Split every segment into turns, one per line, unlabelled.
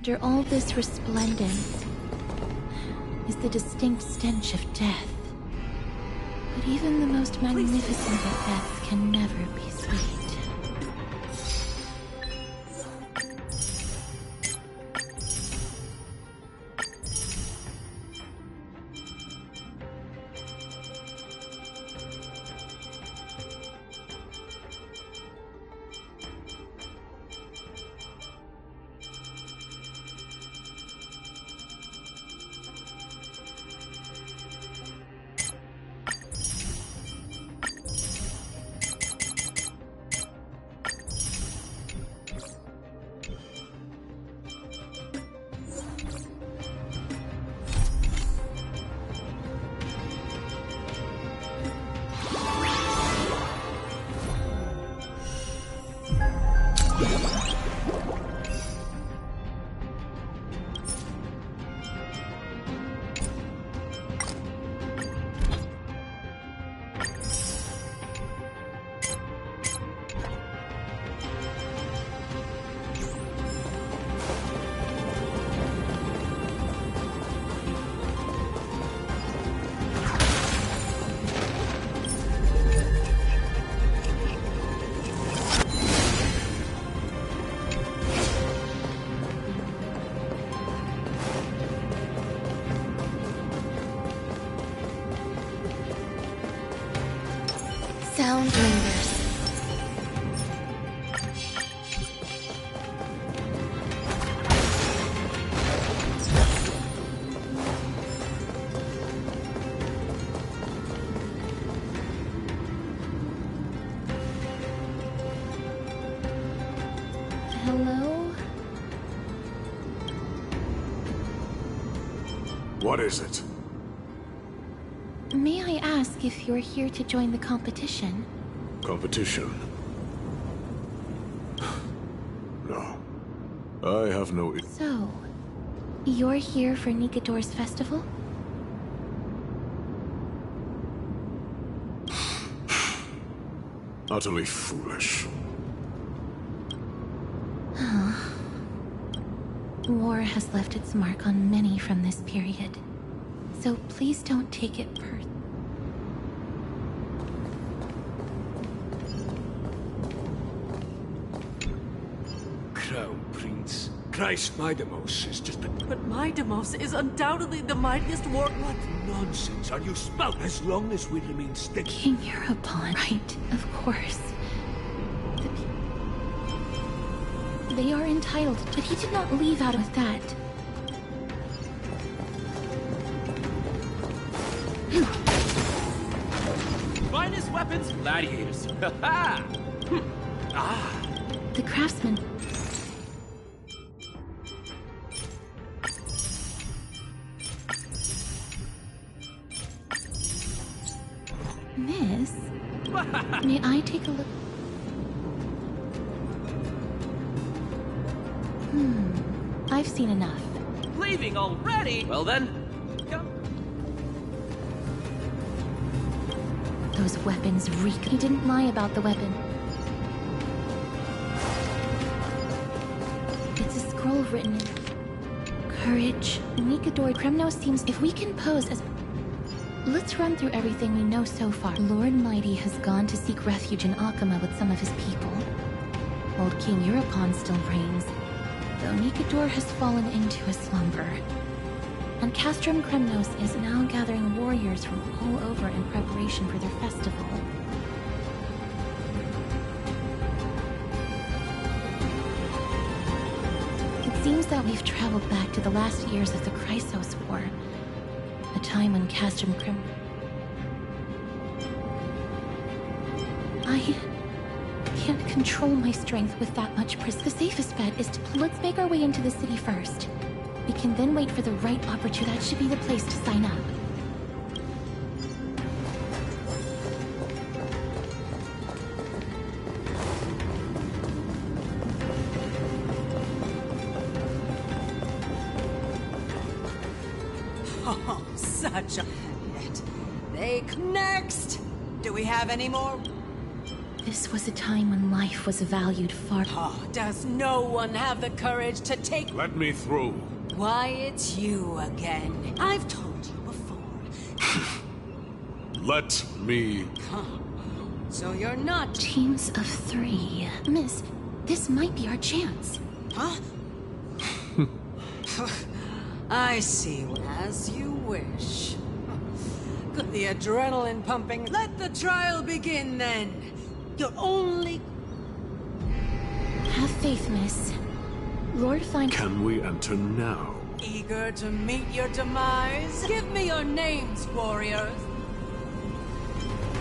After all this resplendence is the distinct stench of death. But even the most magnificent of deaths can never be sweet. Sound lingers. Hello?
What is it?
May I ask if you're here to join the competition?
Competition? No. I have no...
So, you're here for Nikador's festival?
Utterly foolish.
War has left its mark on many from this period. So please don't take it
Crown Prince. Christ, Midamos is just a...
But Midamos is undoubtedly the mightiest war...
What nonsense are you spouting? As long as we remain steady...
King Europon, right? Of course. They are entitled, but he did not leave out of that.
Finest weapons, gladiators. Ha ha!
The craftsman. Miss, may I take a look? I've seen enough.
Leaving already? Well then, come.
Those weapons reek. He didn't lie about the weapon. It's a scroll written in courage. Nikador Kremno seems... If we can pose as... Let's run through everything we know so far. Lord Mighty has gone to seek refuge in Akama with some of his people. Old King Europon still reigns, though Nikador has fallen into a slumber. And Castrum Kremnos is now gathering warriors from all over in preparation for their festival. It seems that we've traveled back to the last years of the Chrysos War, a time when Castrum Krem... I can't control my strength with that much The safest bet is to... Let's make our way into the city first. We can then wait for the right opportunity. That should be the place to sign up.
Oh, such a hit. They next. Do we have any more?
This was a time when life was valued far.
Oh, does no one have the courage to take...
Let me through.
Why, it's you again. I've told you before.
Let me...
So you're not...
Teams of 3. Miss, this might be our chance.
Huh? I see. As you wish. Got the adrenaline pumping. Let the trial begin, then. You're only...
Have faith, miss. Lord find...
Can we enter now?
Eager to meet your demise? Give me your names, warriors.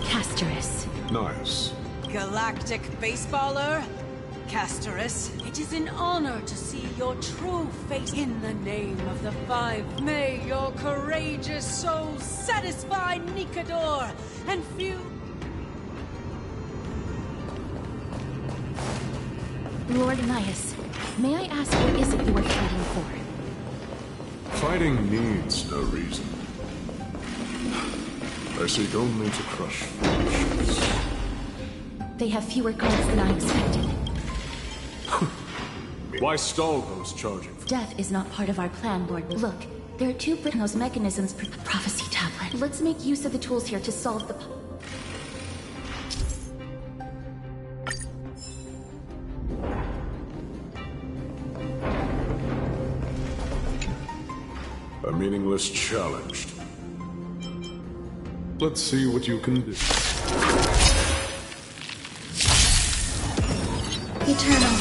Castorus.
Nice.
Galactic baseballer? Castorus, it is an honor to see your true face. In the name of the Five, may your courageous soul satisfy Nikador and few...
Lord Nias, may I ask what is it you are fighting for?
Fighting needs no reason. I seek only to crush foolishness.
They have fewer guards than I expected.
Why stall those charging?
Death is not part of our plan, Lord. Look, there are 2 those mechanisms per prophecy tablet. Let's make use of the tools here to solve the...
A meaningless challenge. Let's see what you can do.
Eternal.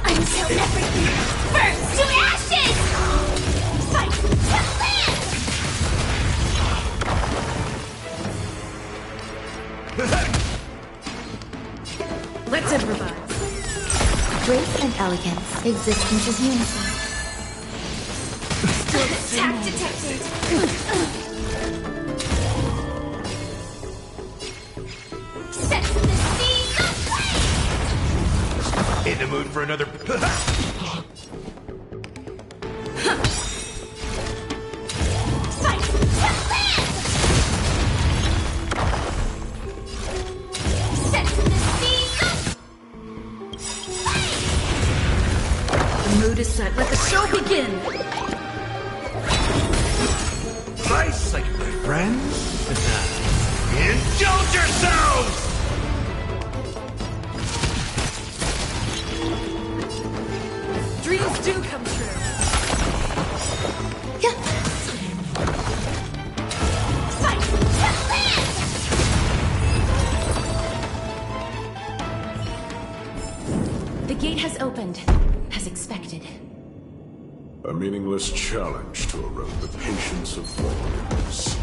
Until everything burns to ashes! Fight to live! Let's improvise. Grace and elegance. Existence is uniform. Attack detected! Set the scene ablaze!
In the mood for another...
Fight to live! Set the scene ablaze! The mood is set. Let the show begin!
Nice, like my friends. Indulge yourselves!
Dreams do come true.
Fight to live! The gate has opened, as expected.
A meaningless challenge to erode the patience of warriors.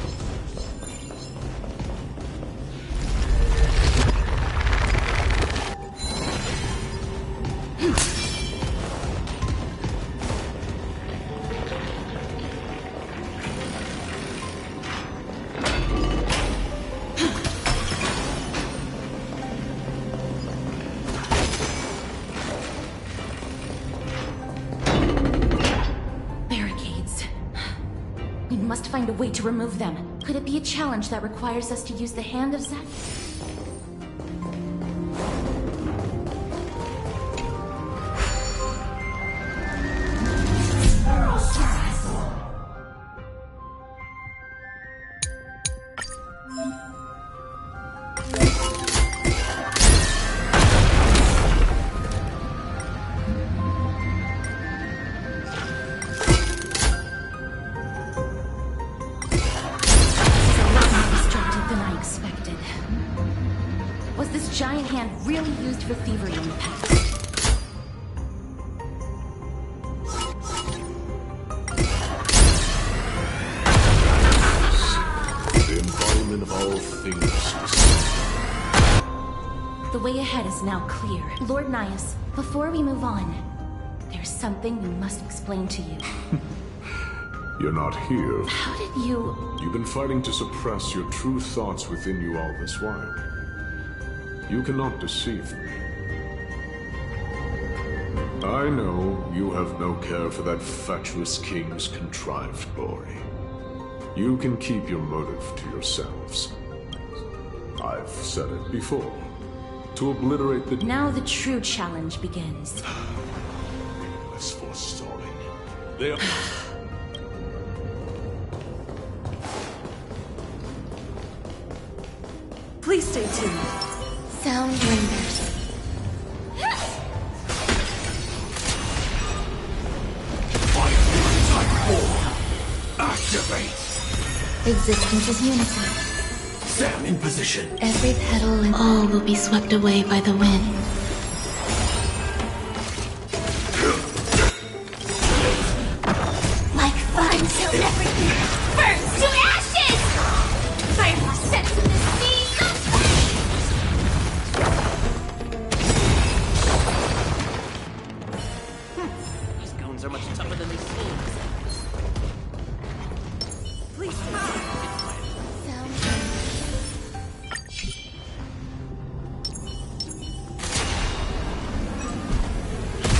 We must find a way to remove them. Could it be a challenge that requires us to use the hand of Zach? Was this giant hand really used for thievery in the past?
The embodiment of all things.
The way ahead is now clear. Lord Nias, before we move on, there's something we must explain to you.
You're not here.
How did you...
You've been fighting to suppress your true thoughts within you all this while. You cannot deceive me. I know you have no care for that fatuous king's contrived glory. You can keep your motive to yourselves. I've said it before. To obliterate the...
Now the true challenge begins.
Less forestalling. They are...
Please stay tuned.
Sound lingers.
Activate!
Existence is unity.
Sam in position.
Every petal and all will be swept away by the wind. Like fun till everything burns to ashes! Fire was set to the sea!
These goons are much tougher than they seem.
Please.
Sound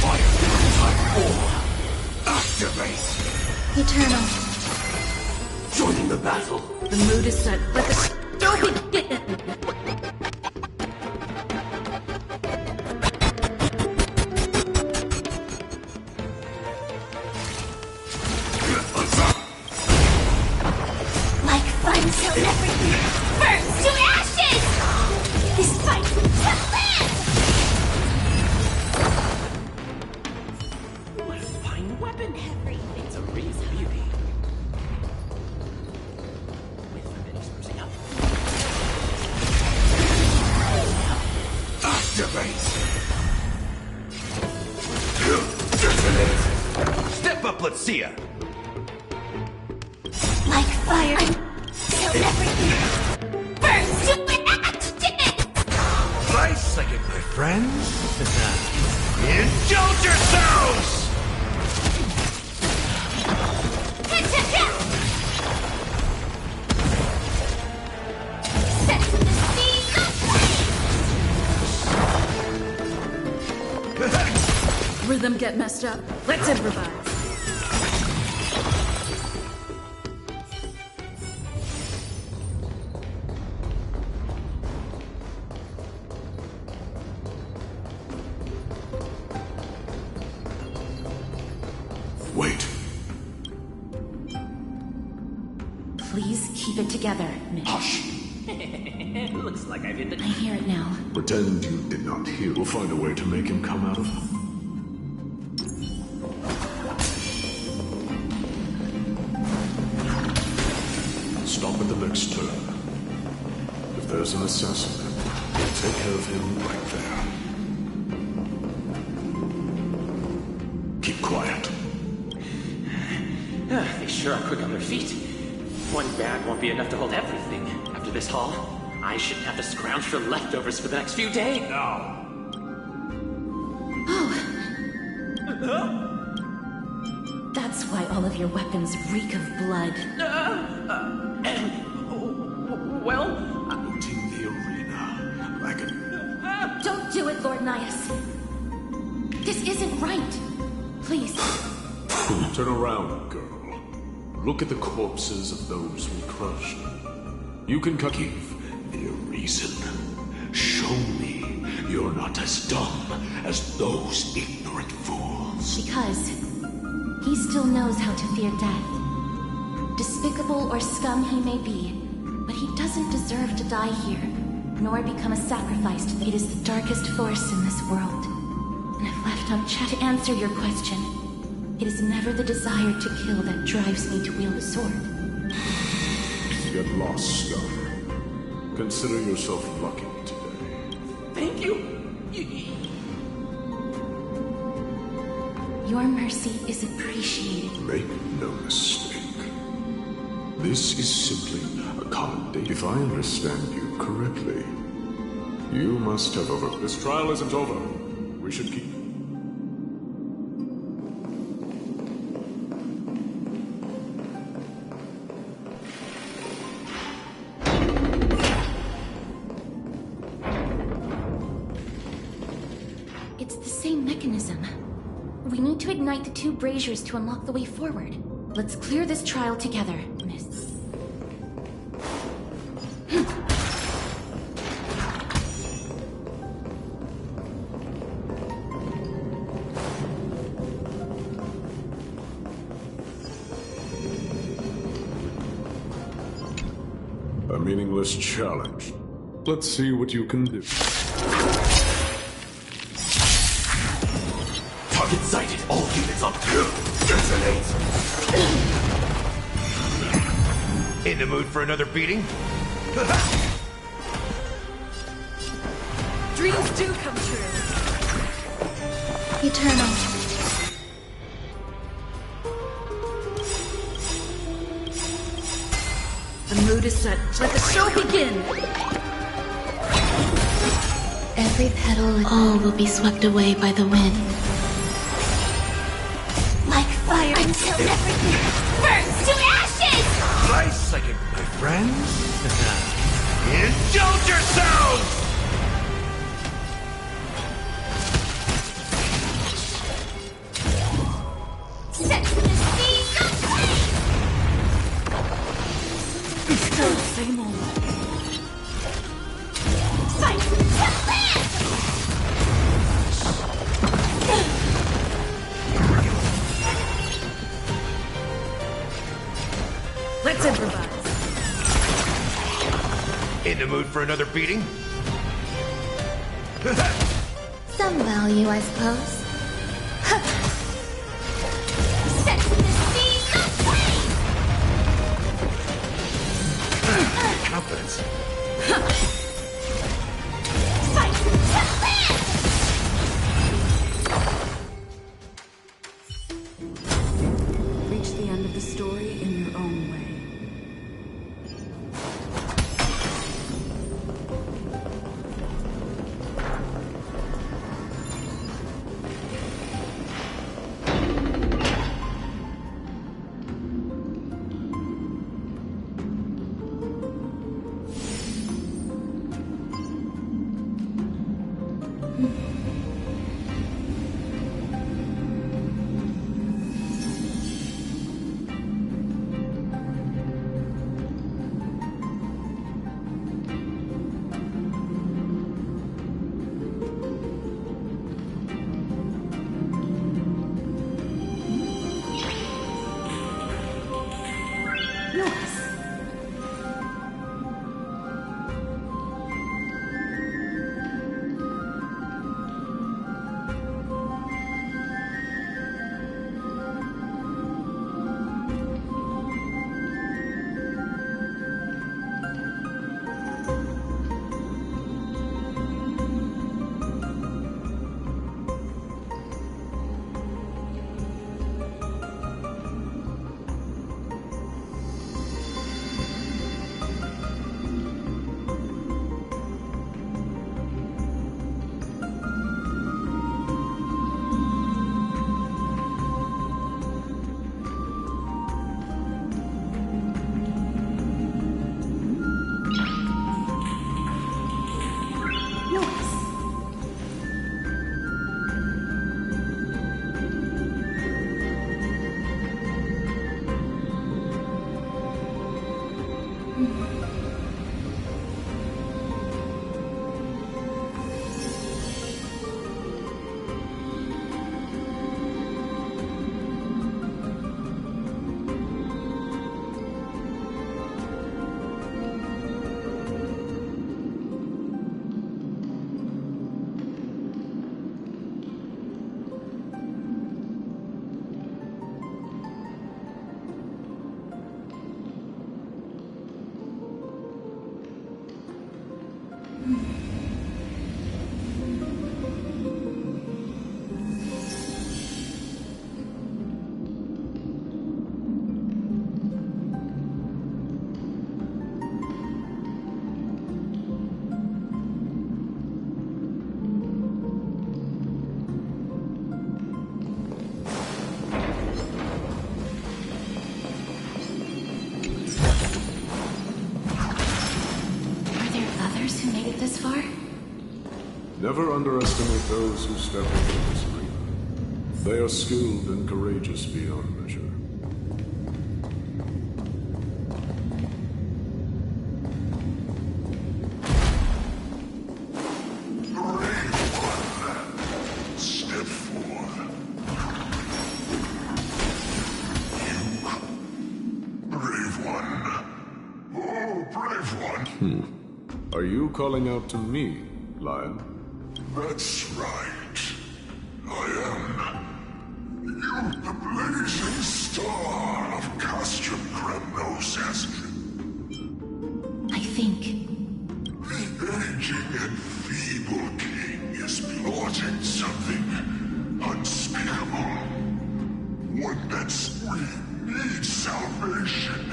Fire type 4. Activate!
eternal.
Joining the battle.
The mood is set. Let the...
Don't be... Like fun till everything burns to ashes! This fight will live!
What a fine weapon! It's a real beauty. With the minutes losing up.
Activate! Detonate! Step up, let's see ya!
Like fire till everything burns to ashes!
Nice second, my friends. Indulge yourselves!
Set to the sea of
Rhythm get messed up. Let's improvise.
Wait.
Please keep it together, Miss.
Hush.
Looks like I've hit the...
I hear it now.
Pretend you did not hear. We'll find a way to make him come out of... Stop at the next turn. If there's an assassin, we'll take care of him right there. Keep quiet.
They sure are quick on their feet. One bag won't be enough to hold everything. After this haul, I shouldn't have to scrounge for leftovers for the next few days.
Now!
That's why all of your weapons reek of blood.
Well,
Looting the arena like a...
Don't do it, Lord Nias. This isn't right. Please.
Turn around, girl. Look at the corpses of those we crushed. You can give me a reason. Show me you're not as dumb as those ignorant fools.
Because he still knows how to fear death. Despicable or scum he may be, but he doesn't deserve to die here, nor become a sacrifice to the... It is the darkest force in this world. And if left unchecked, to answer your question, it is never the desire to kill that drives me to wield a sword.
Get lost, scum. Consider yourself lucky today.
thank you.
Your mercy is appreciated.
Make no mistake. This is simply a common day. If I understand you correctly, you must have over... This trial isn't over. We should keep...
It's the same mechanism. We need to ignite the two braziers to unlock the way forward. Let's clear this trial together, Miss.
A meaningless challenge. Let's see what you can do.
Target sighted. All units on kill. Detonate. In the mood for another beating?
Dreams do come true.
Eternal.
The mood is set. Let the show begin!
Every petal and all will be swept away by the wind. Like fire until everything burns to ashes!
Nice second, my friends. Indulge yourselves!
Set to the speed of
Still same old.
fight to live!
Let's improvise.
In the mood for another beating?
Some value, I suppose. Set to the speed of
Confidence.
fight to live!
Reach the end of the story in your own way.
Never underestimate those who step into this arena. They are skilled and courageous beyond measure.
Step forward. You, brave one. Oh. brave one.
Are you calling out to me, Lion?
That's right. I am. You, the blazing star of Castrum Kremnos Astrid.
I think
The aging and feeble king is plotting something unspeakable. One that's we need salvation.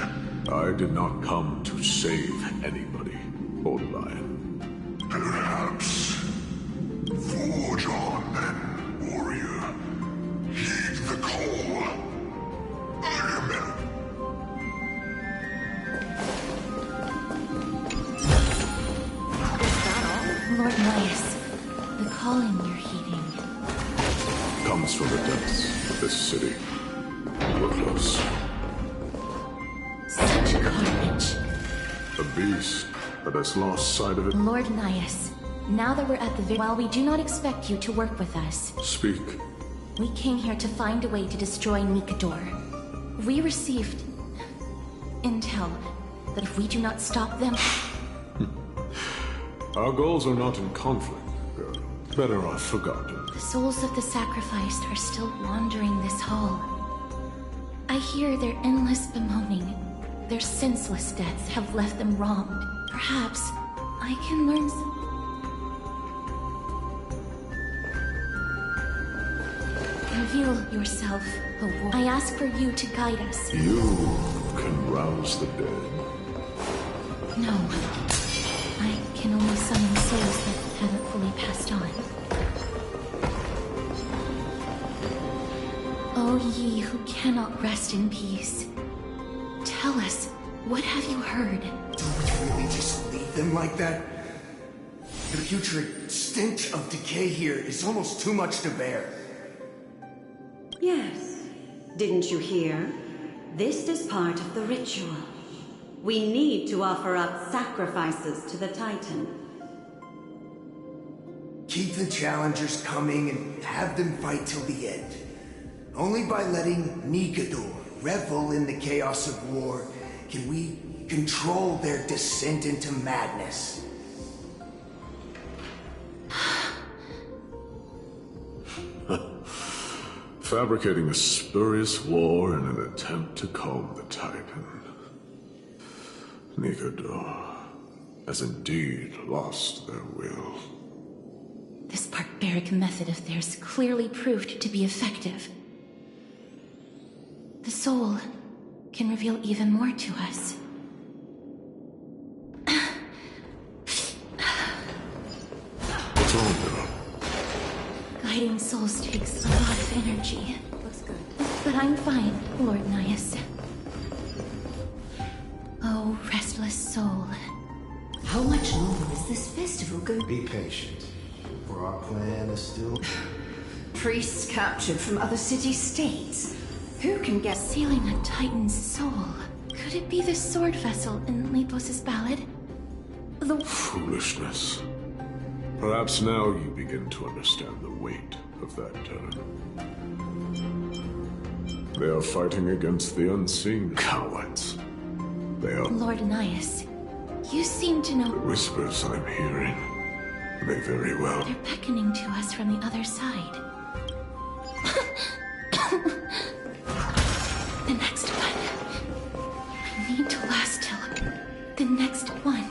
I did not come to save anybody, Old Lion.
Perhaps. Forge on then, warrior. Heed the call. I am an
Lord Mias, the calling you're heeding.
Comes from the depths of this city. We're close.
Such carnage.
A beast that has lost sight of it.
Lord Nias, now that we're at the while we do not expect you to work with us.
Speak.
We came here to find a way to destroy Nikador. We received intel that if we do not stop them,
Our goals are not in conflict, girl. Better off forgotten.
the souls of the sacrificed are still wandering this hall. I hear their endless bemoaning. Their senseless deaths have left them wronged. Perhaps I can learn Reveal yourself, O war. I ask for you to guide us.
You can rouse the dead.
No. I can only summon souls that haven't fully passed on. O ye who cannot rest in peace, tell us, what have you heard?
Do we really just leave them like that? The putrid stench of decay here is almost too much to bear.
Yes. Didn't you hear? This is part of the ritual. We need to offer up sacrifices to the Titan.
Keep the challengers coming and have them fight till the end. Only by letting Nikador revel in the chaos of war can we control their descent into madness.
Fabricating a spurious war in an attempt to calm the Titan. Nikador has indeed lost their will.
This barbaric method of theirs clearly proved to be effective. The soul can reveal even more to us.
What's wrong, girl?
Guiding souls takes a lot of energy.
Looks good.
But I'm fine, Lord Nias. Oh, restless soul.
How much longer is this festival going?
Be patient, for our plan is still...
Priests captured from other city-states. Who can get...
Sealing a Titan's soul. Could it be the sword vessel in Lepos' ballad? The...
Foolishness. Perhaps now you begin to understand the weight of that term. They are fighting against the unseen cowards. They are...
Lord Nias, you seem to know...
The whispers I'm hearing may very well...
They're beckoning to us from the other side. The next one. I need to last till the next one.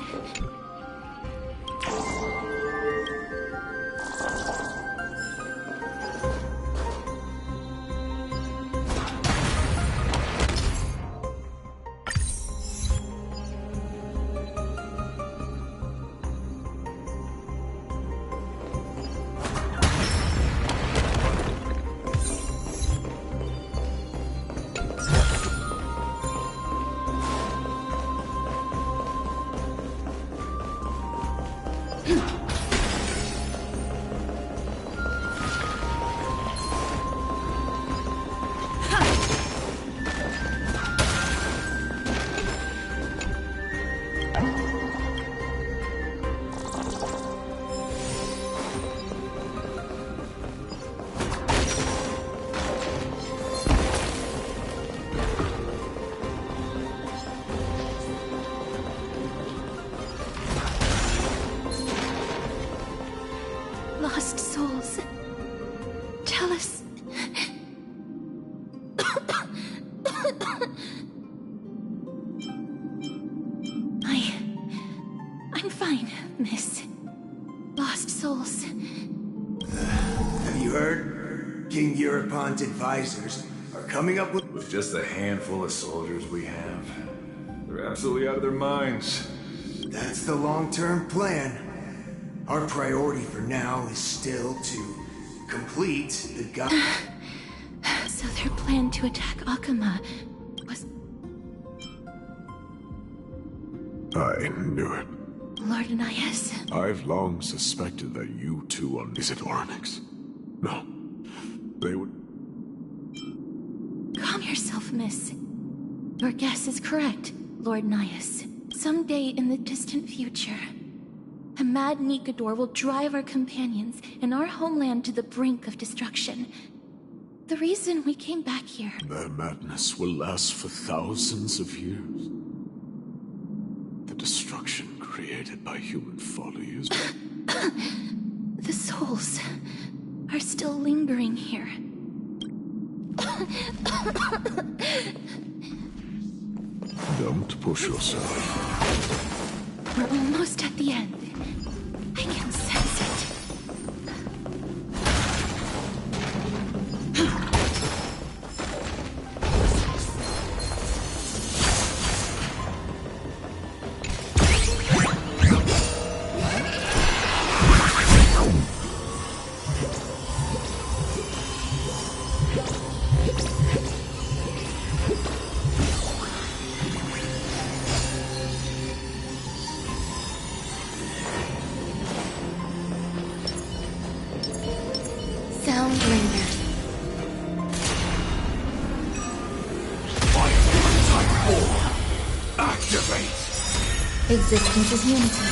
souls. Tell us. I'm fine, miss. Lost souls.
Have you heard? King Europon's advisors are coming up with...
With just a handful of soldiers we have, they're absolutely out of their minds.
That's the long-term plan. Our priority for now is still to complete the
So their plan to attack Akama was...
I knew it.
Lord Anais.
I've long suspected that you two are... Is it Oryx? No. They would...
Calm yourself, miss. Your guess is correct, Lord Anais. Someday in the distant future, a mad Nikador will drive our companions and our homeland to the brink of destruction. The reason we came back here...
Their madness will last for thousands of years. The destruction created by human folly is...
The souls are still lingering here.
Don't push yourself.
We're almost at the end. I can sense it. Existence is unity.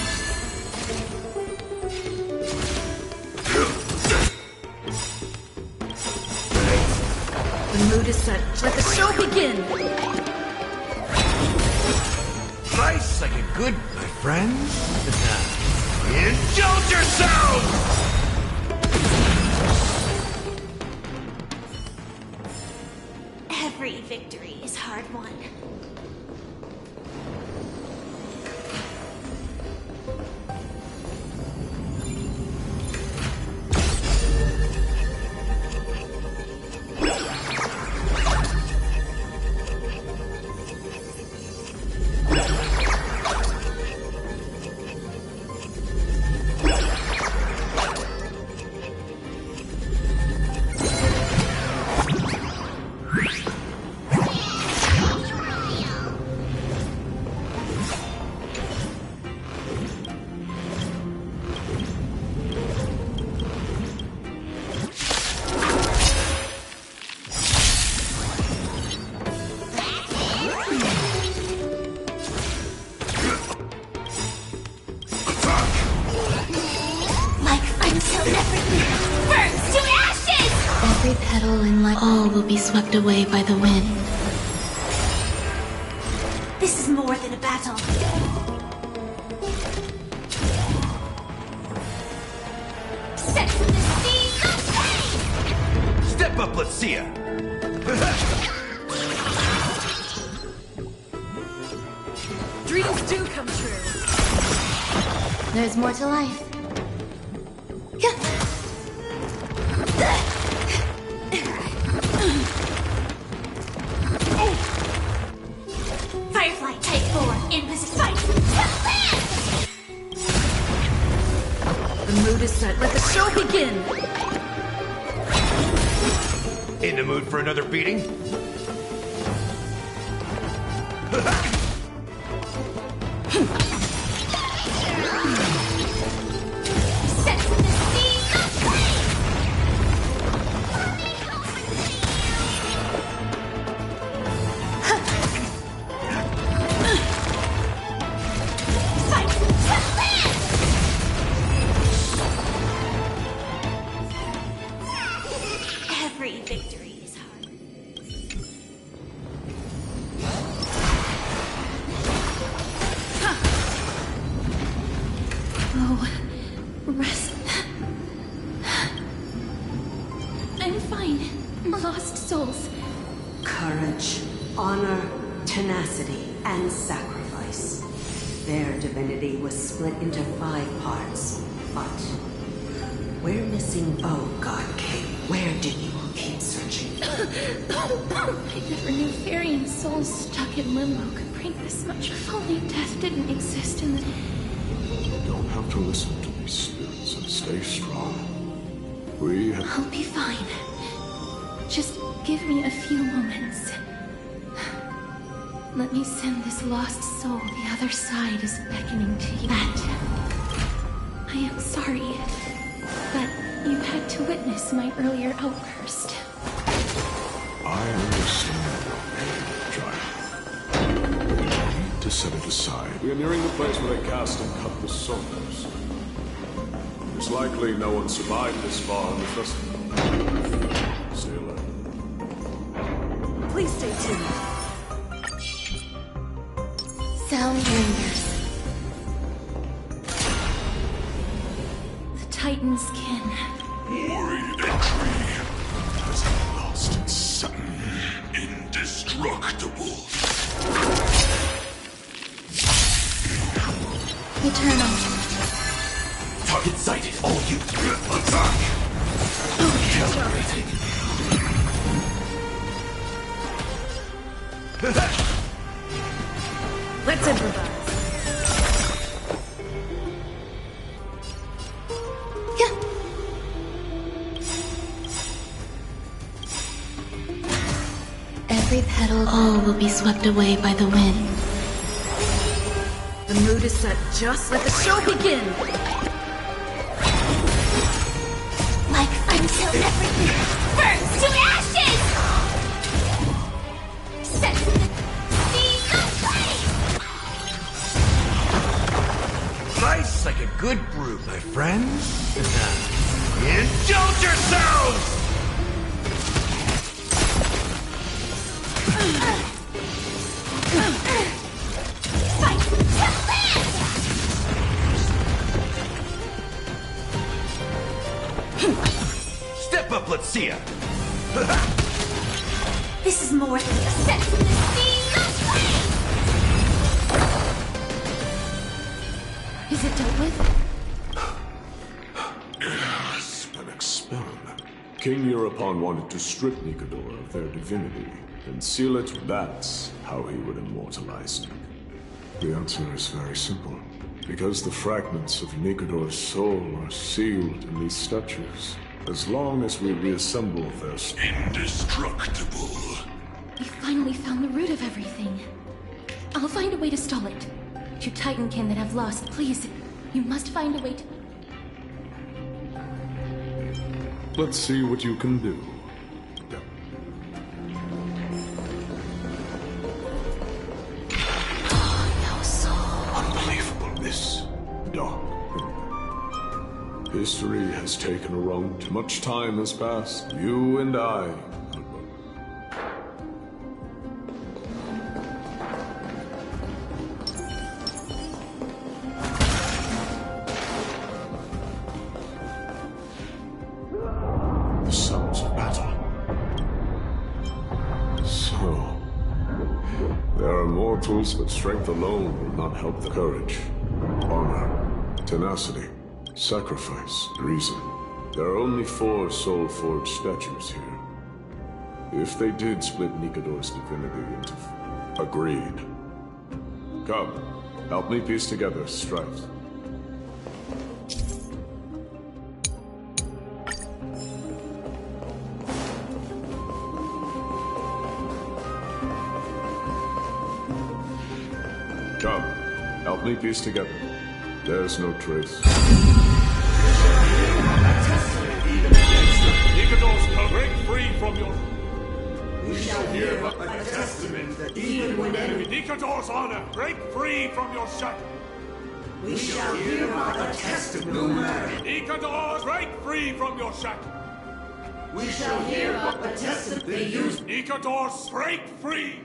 The mood is set. Let the show begin!
Nice like a good, my friends. Indulge yourselves!
Every victory is hard won.
Be swept away by the wind.
This is more than a battle. Sense of the sea, go
Step up, let's see ya.
Dreams do come true.
There's more to life.
Firefly, Type 4, in position. Fight!
The mood is set. Let the show begin!
In the mood for another beating?
Every victory is hard.
Oh, rest. souls.
Courage, honor, tenacity, and sacrifice. Their divinity was split into 5 parts, but we're missing. Oh God, Kate, where did you keep searching?
I never knew Farian souls stuck in limbo could bring this much. If only death didn't exist in the...
You don't have to listen to these spirits and stay strong. We have...
I'll be fine. Just give me a few moments. Let me send this lost soul. The other side is beckoning to you. I am sorry, but you had to witness my earlier outburst.
I understand your pain, child. But you need to set it aside. We are nearing the place where they cast and cut the souls. It's likely no one survived this far in the festival. Stay alert.
Please stay tuned.
Sound lingers. The Titan's kin.
Worried entry has lost its son. Indestructible.
Eternal.
Target sighted, all you. Attack! Calibrating.
Let's improvise.
Every petal, all will be swept away by the wind.
The mood is set. Just let the show begin.
Like until everything burns to ashes! Set the flame!
Nice like a good brew, my friends. Indulge yourselves!
Fight to live!
Step up, let's see ya.
This is more than a set from the sea of flame!
Is it dealt with?
Yes, an experiment. King Europon wanted to strip Nikador of their divinity and seal it. That's how he would immortalize Nick. The answer is very simple. Because the fragments of Nikador's soul are sealed in these statues. As long as we reassemble their...
Indestructible.
We finally found the root of everything. I'll find a way to stall it. To Titankin that have lost, please. You must find a way to...
Let's see what you can do.
No soul.
Unbelievable, this dark. History has taken a wrong. Too much time has passed. You and I. The sounds of battle. So, there are mortals, but strength alone will not help the courage, honor, tenacity. Sacrifice, reason. There are only 4 soul-forged statues here. If they did split Nikador's divinity into... Agreed. Come, help me piece together stripes. Come, help me piece together. There's no trace.
Nikador's break free from your...
We shall hear a testament that even when enemy...
Nikador's honor, break free from your shackle.
We shall hear a testament no matter.
Nikador's break free from your shackle.
We shall hear a testament they use...
Nikador's break free.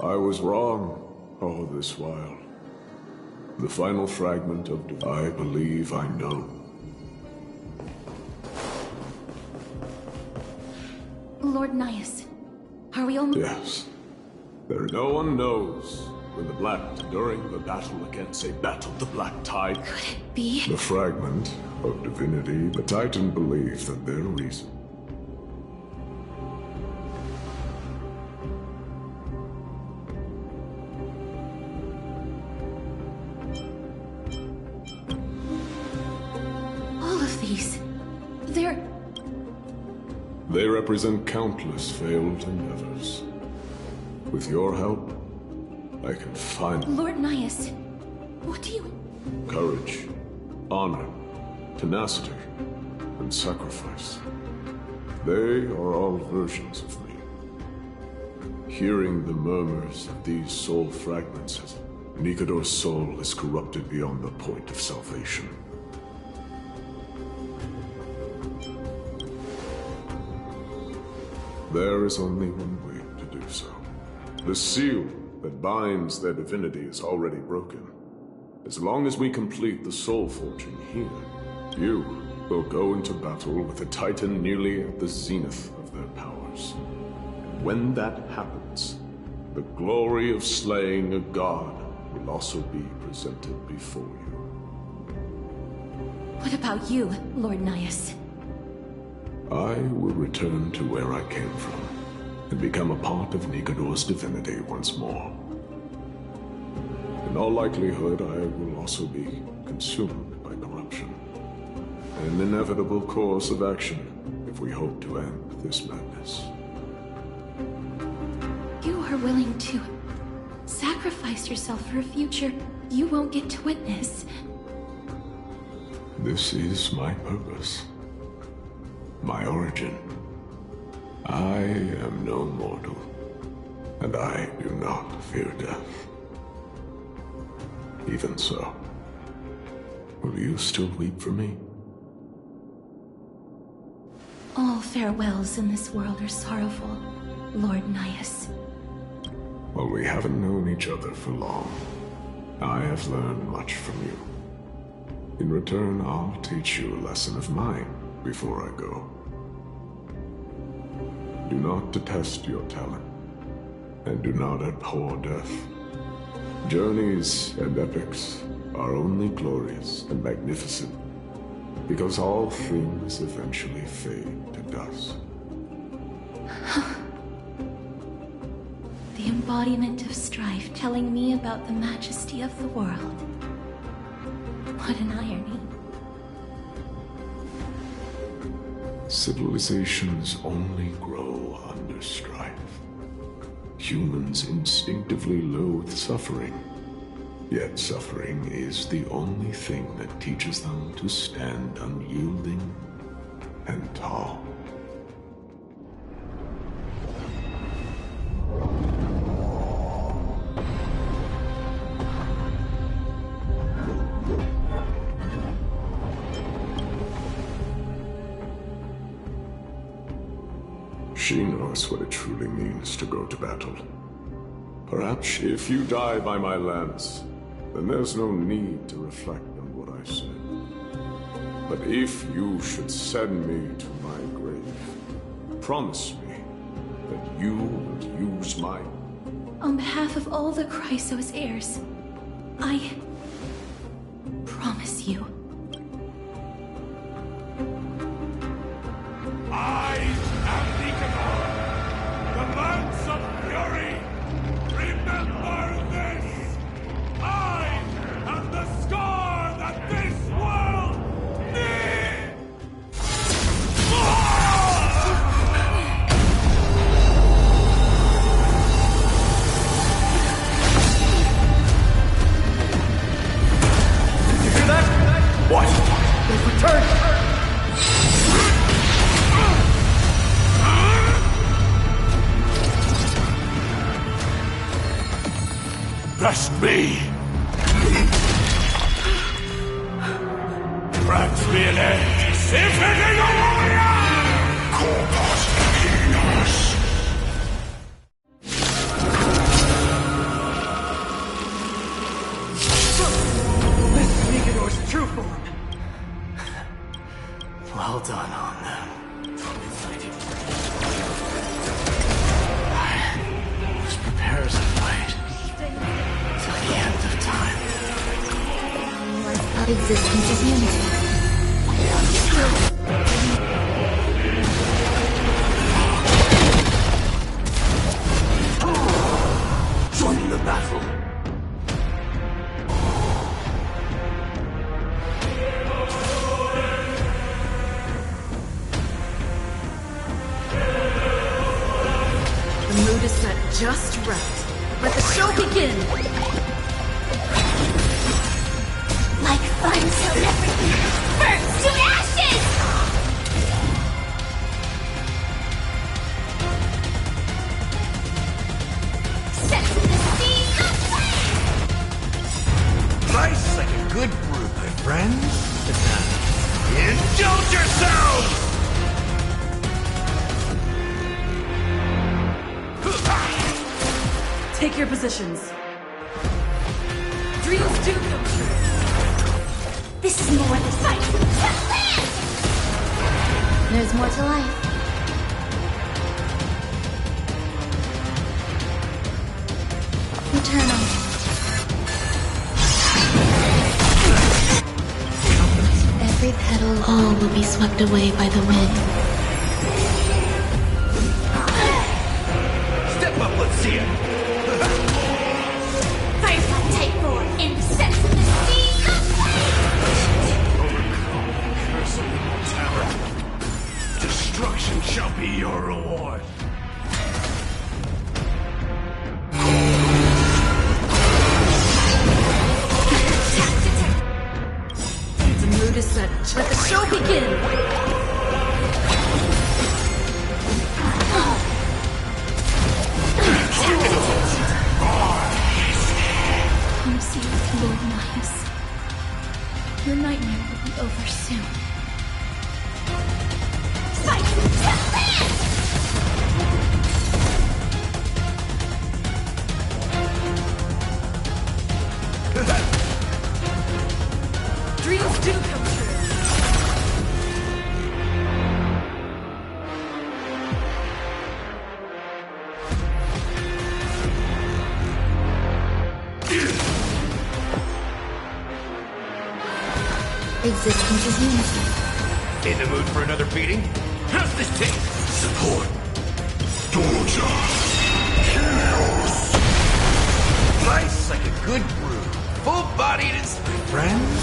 I was wrong. All this while, the final fragment of I believe I know.
Lord Nias, are we almost—
Yes. No one knows when during the battle against a battle, the Black Tide.
Could it be?
The fragment of divinity, the Titan believes that their reason.
All of these,
They represent countless failed endeavors. With your help, I can find—
Lord Nias, what do you—
Courage, honor, tenacity, and sacrifice. They are all versions of me. Hearing the murmurs of these soul fragments, Nikador's soul is corrupted beyond the point of salvation. There is only one way to do so. The seal that binds their divinity is already broken. As long as we complete the soul forging here, you will go into battle with a Titan nearly at the zenith of their powers. And when that happens, the glory of slaying a god will also be presented before you.
What about you, Lord Nias?
I will return to where I came from, and become a part of Nikador's divinity once more. In all likelihood, I will also be consumed by corruption. An inevitable course of action if we hope to end this madness.
You are willing to sacrifice yourself for a future you won't get to witness.
This is my purpose. My origin. I am no mortal, and I do not fear death. Even so, will you still weep for me?
All farewells in this world are sorrowful, Lord Nias.
Well, we haven't known each other for long. I have learned much from you. In return, I'll teach you a lesson of mine before I go. Do not detest your talent, and do not abhor death. Journeys and epics are only glorious and magnificent, because all things eventually fade to dust.
The embodiment of strife telling me about the majesty of the world. What an irony.
Civilizations only grow under strife. Humans instinctively loathe suffering. Yet suffering is the only thing that teaches them to stand unyielding and tall. She knows what it truly means to go to battle. Perhaps if you die by my lance, then there's no need to reflect on what I said. But if you should send me to my grave, promise me that you will use my—
On behalf of all the Chrysos heirs, I promise you.
I am Nikador, the Lance of Fury! Remember this! I am the scar that this world needs!
You hear that? What? They've returned!
Trust me! Grant me an edge! Infinity warrior! Corpus Machinas!
dares to fight. Till the end of time.
Existence is unity.
Join the battle.
The mood is set just right. Let the show begin!
Like fun till everything burns to ashes! Set the scene aflame!
Nice like a good brew, my friends. Indulge yourselves!
Take your positions. Dreams do come true.
This is more than fight!
There's more to life. Eternal. Every petal, all will be swept away by the wind.
Step up, let's see it.
Firefly Type 4 in the sense of the sea
Overcome the curse of immortality. Destruction shall be your reward.
The mood is set. Let the show begin!
Come see with Lord Miles. Your nightmare will be over soon.
fight!
Dreams do come true.
Existence is unity.
In the mood for another beating? How's this taste?
Support. Doja. Chaos.
Nice like a good brew. Full-bodied and... My friends?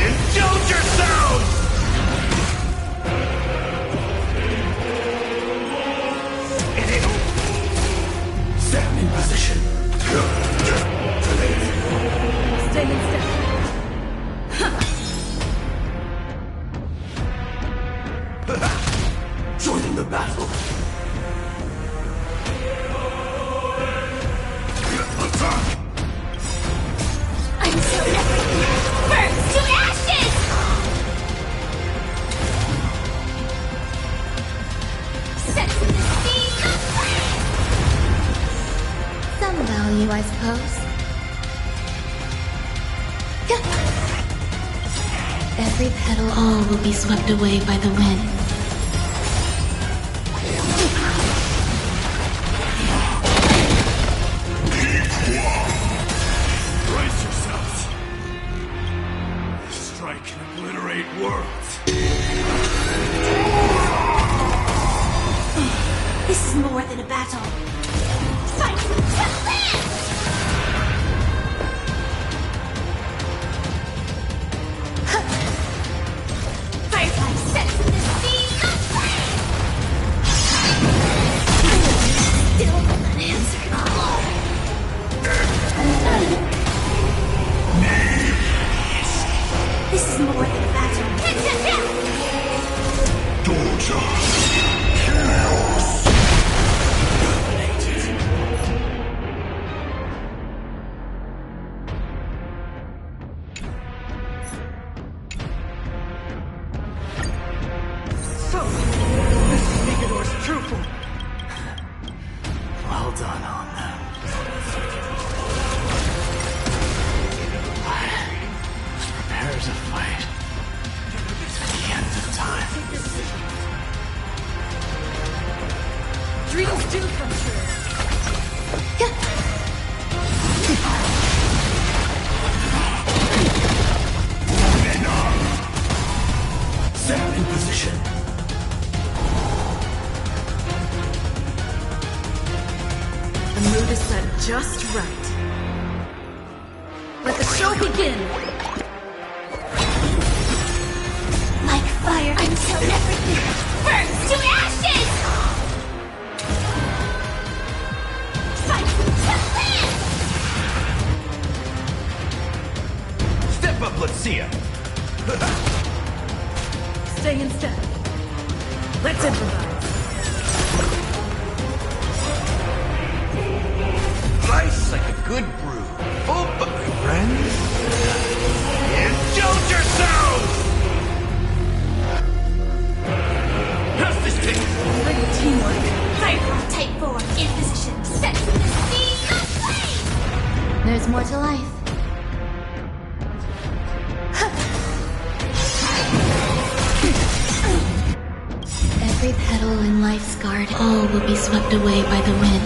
Indulge yourselves!
Stand in position.
Stay in step.
Joining the battle.
Attack!
Until everything burns to ashes! Set the scene aflame!
Some value, I suppose. Every petal, all will be swept away by the wind.
Brace yourselves. This strike can obliterate worlds.
This is more than a battle. Fight to live! Firefly sets the scene aflame! Still unanswered. This is more than a battle.
just right. Let the show begin!
Like fire until everything burns to ashes! Fight to live!
Step up, let's see ya.
Stay in step. Let's improvise.
Nice like a good brew. Oh, but my friends, indulge yourselves! How's this thing?
Great teamwork.
Fire Type 4 in position. Set to the speed of flame!
There's more to life. Every petal in life's garden, all will be swept away by the wind.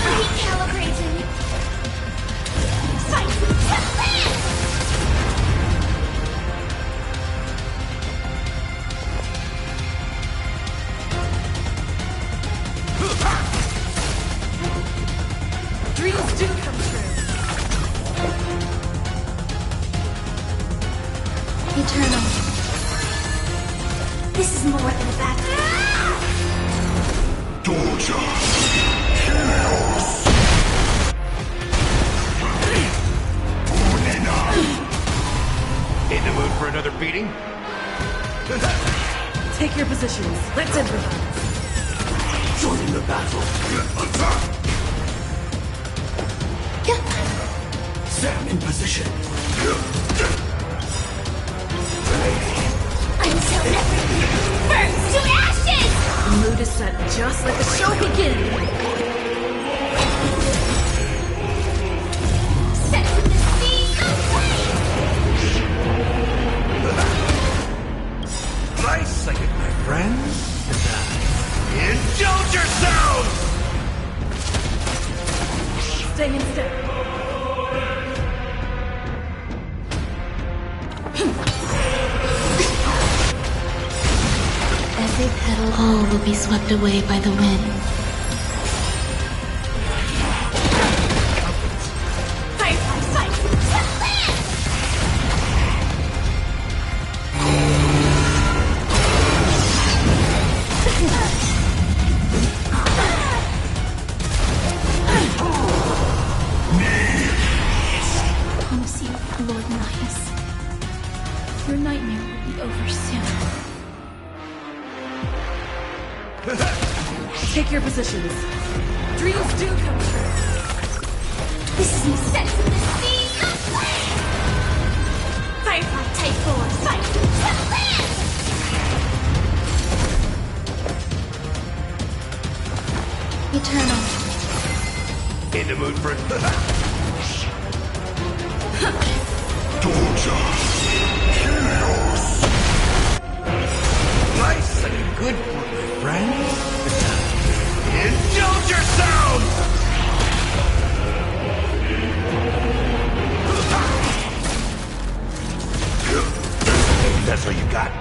Recalibrating! Fight to live!
Dreams do come true.
Eternal.
This is more than a battle.
Torture. Chaos. Unena.
In the mood for another beating?
Take your positions. Let's improvise.
Join the battle.
Attack.
Sam in position.
Until everything burns to ashes!
The mood is set just let the show begin.
Set to the speed of flame!
Nice second, my friends. Indulge yourselves!
Stay in step.
Every petal, all will be swept away by the wind.
Firefly fight to live!
Promise you, Lord Midas. Your nightmare will be over soon.
Take your positions. Dreams do come true.
This is set to the speed of flame! Firefly Type 4 fight to live!
Eternal.
In the mood for
Torture. Chaos.
nice like a good brew, my friends. Indulge yourselves! That's all you got.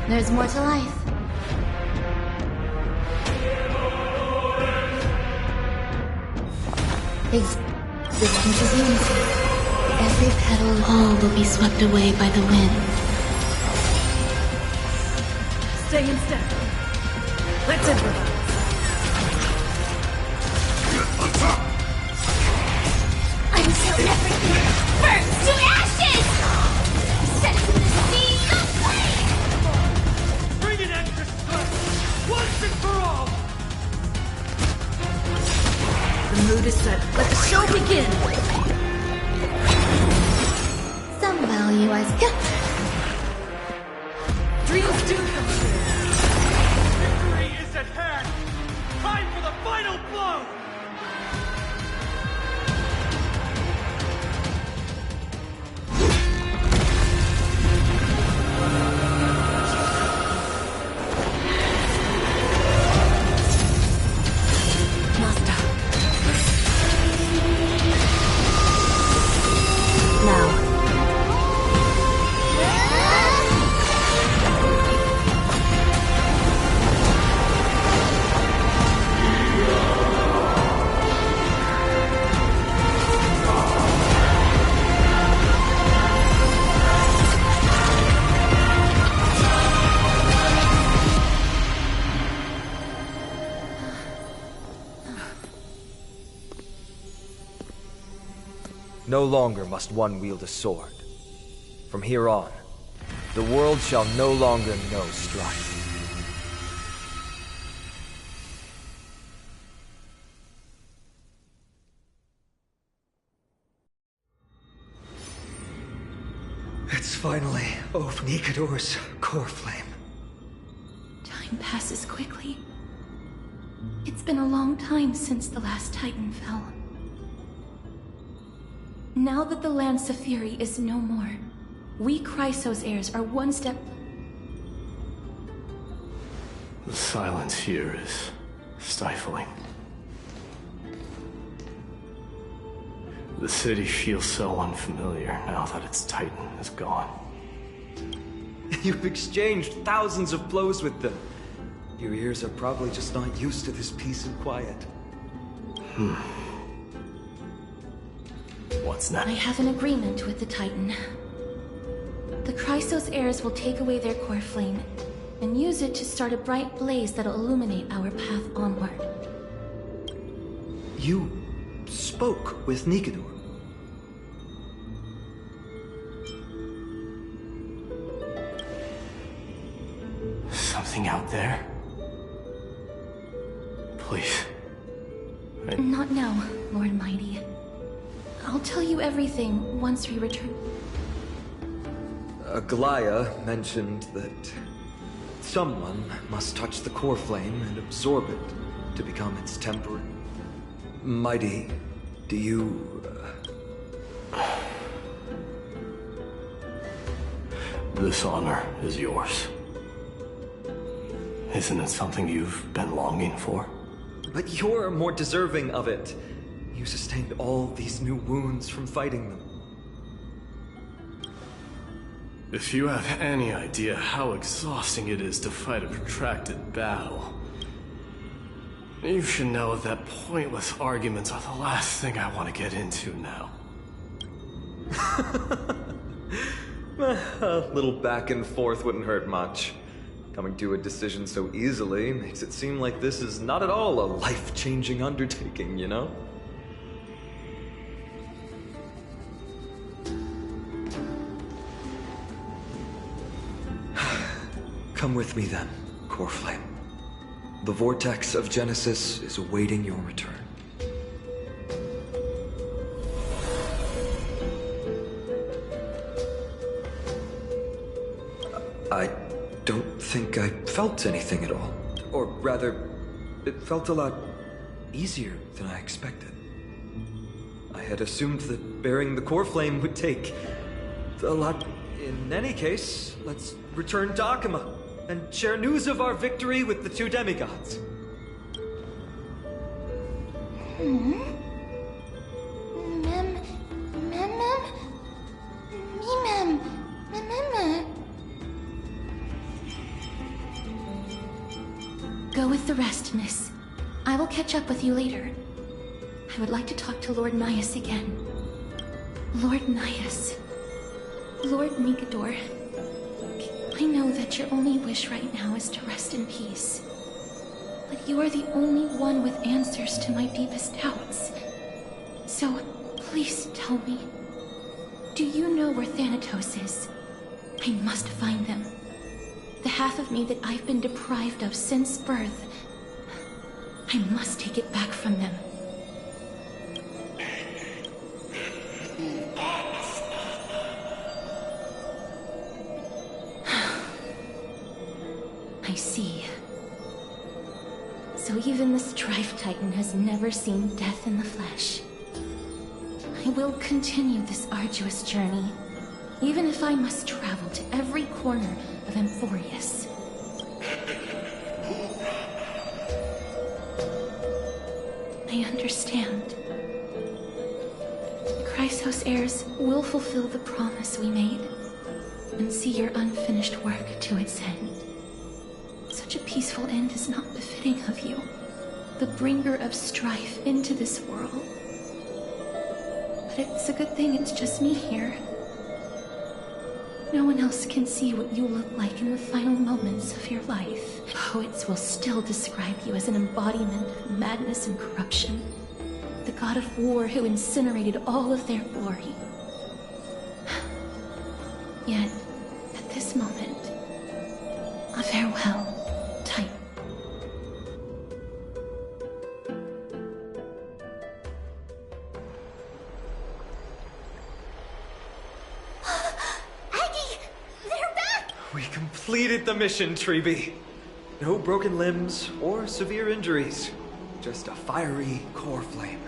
There's more to life. Existence is unity. Every petal, all will be swept away by the wind.
Stay in step. Let's improvise.
Attack.
Until everything burns to ashes! Set to the speed of flame!
Bring an end to strife, once and for all!
The mood is set. Let the show begin.
Some value as
Dreams do come true.
Victory is at hand!
No longer must one wield a sword. From here on, the world shall no longer know strife.
It's finally of Nikador's core flame.
Time passes quickly. It's been a long time since the last Titan fell. Now that the Lance of Fury is no more, we Chrysos heirs are one step...
The silence here is stifling. The city feels so unfamiliar now that its Titan is gone.
You've exchanged thousands of blows with them. Your ears are probably just not used to this peace and quiet.
What's next?
I have an agreement with the Titan. The Chrysos heirs will take away their core flame and use it to start a bright blaze that'll illuminate our path onward.
You spoke with Nikador.
Something out there? Please.
Not now, Lord Mighty. I'll tell you everything once we return.
Aglaya mentioned that someone must touch the core flame and absorb it to become its temporary. Mighty, do you...
This honor is yours. Isn't it something you've been longing for?
But you're more deserving of it. You sustained all these new wounds from fighting them.
If you have any idea how exhausting it is to fight a protracted battle, you should know that pointless arguments are the last thing I want to get into now.
A little back and forth wouldn't hurt much. Coming to a decision so easily makes it seem like this is not at all a life-changing undertaking, you know? Come with me then, Core Flame. The vortex of Genesis is awaiting your return. I don't think I felt anything at all. Or rather, it felt a lot easier than I expected. I had assumed that bearing the core flame would take a lot. In any case, let's return to Akama and share news of our victory with the two demigods.
Go with the rest, miss. I will catch up with you later. I would like to talk to Lord Nias again. Lord Nias. Lord Nikador. I know that your only wish right now is to rest in peace. But you are the only one with answers to my deepest doubts. So, please tell me. Do you know where Thanatos is? I must find them. The half of me that I've been deprived of since birth. I must take it back from them. I see. So even the Strife Titan has never seen death in the flesh. I will continue this arduous journey, even if I must travel to every corner of Amphorius. I understand. The Chrysos heirs will fulfill the promise we made and see your unfinished work to its end. Such a peaceful end is not befitting of you, the bringer of strife into this world. But it's a good thing it's just me here. No one else can see what you look like in the final moments of your life. Poets will still describe you as an embodiment of madness and corruption. The god of war who incinerated all of their glory. Yet, at this moment, a farewell, Titan.
Aggie! They're back!
We completed the mission, Tree. No broken limbs or severe injuries. Just a fiery core flame.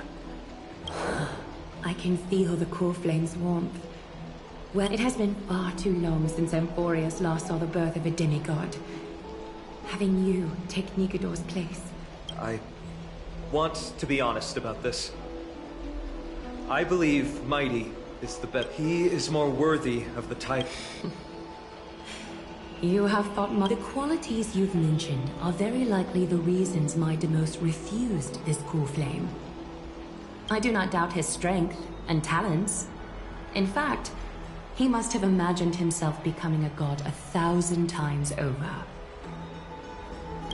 I can feel the core flame's warmth. Well, it has been far too long since Emphorius last saw the birth of a demigod. Having you take Nikador's place.
I want to be honest about this. I believe Mighty is the best. He is more worthy of the type.
You have thought the qualities you've mentioned are very likely the reasons my Demos refused this core flame. I do not doubt his strength and talents. In fact, he must have imagined himself becoming a god 1,000 times over.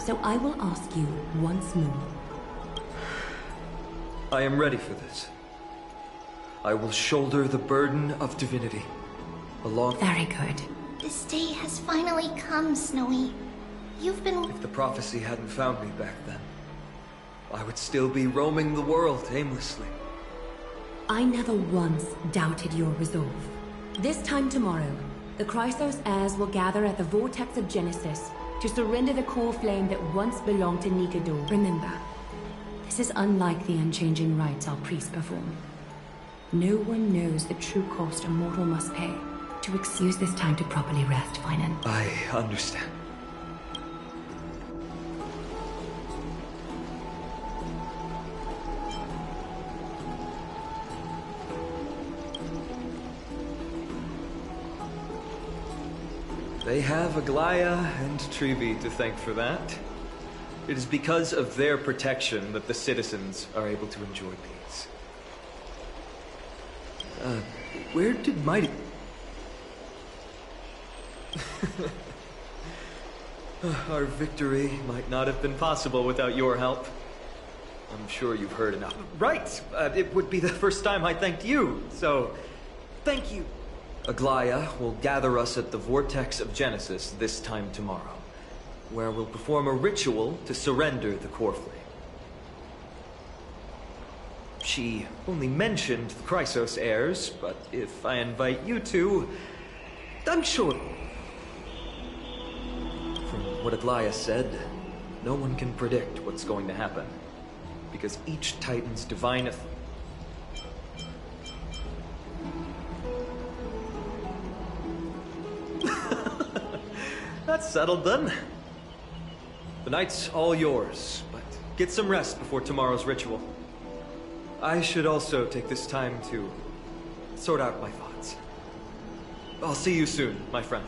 So I will ask you once more.
I am ready for this. I will shoulder the burden of divinity.
Very good.
This day has finally come, Snowy. You've been...
If the prophecy hadn't found me back then, I would still be roaming the world aimlessly.
I never once doubted your resolve. This time tomorrow, the Chrysos heirs will gather at the Vortex of Genesis to surrender the core flame that once belonged to Nikador. Remember, this is unlike the unchanging rites our priests perform. No one knows the true cost a mortal must pay to excuse this time to properly rest, Finan.
I understand. They have Aglaya and Trevi to thank for that. It is because of their protection that the citizens are able to enjoy peace. Where did Mighty... Our victory might not have been possible without your help. I'm sure you've heard enough. Right! It would be the first time I thanked you, so thank you. Aglaya will gather us at the Vortex of Genesis this time tomorrow, where we'll perform a ritual to surrender the core flame. She only mentioned the Chrysos heirs, but if I invite you two, I'm sure... From what Aglaya said, no one can predict what's going to happen, because each Titan's divine... That's settled then. The night's all yours, but get some rest before tomorrow's ritual. I should also take this time to sort out my thoughts. I'll see you soon, my friend.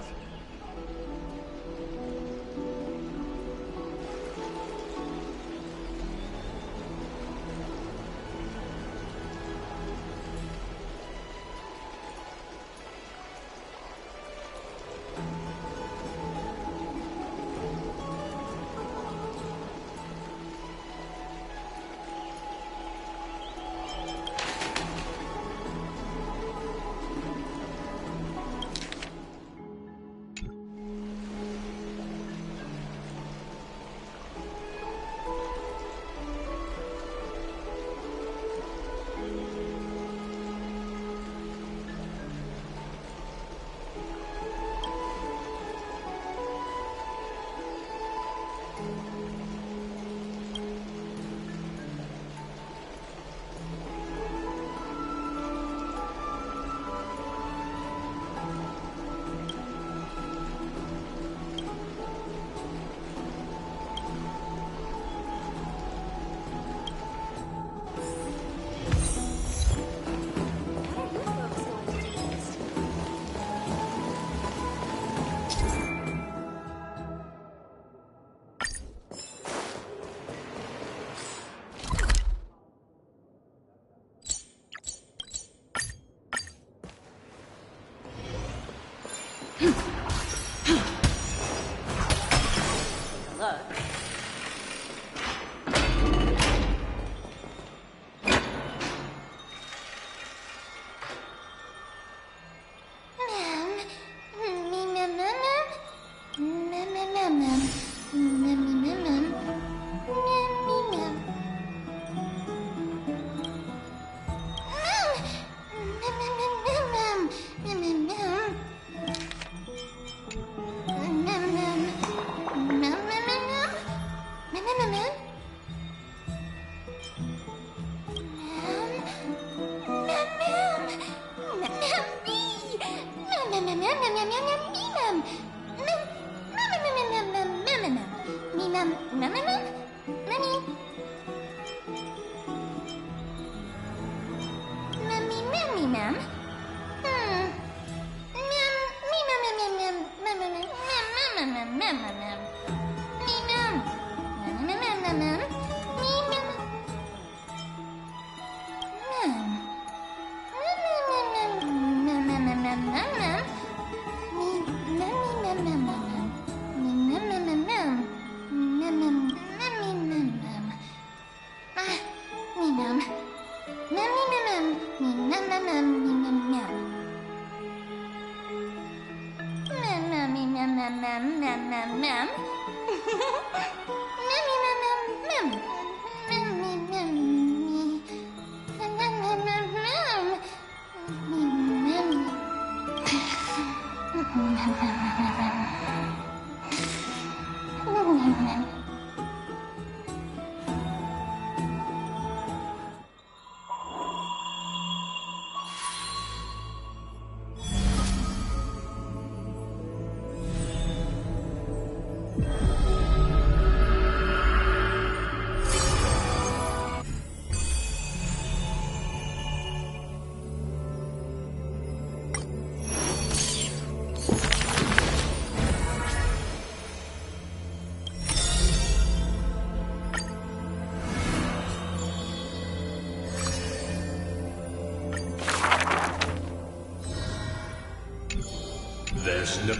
There's no...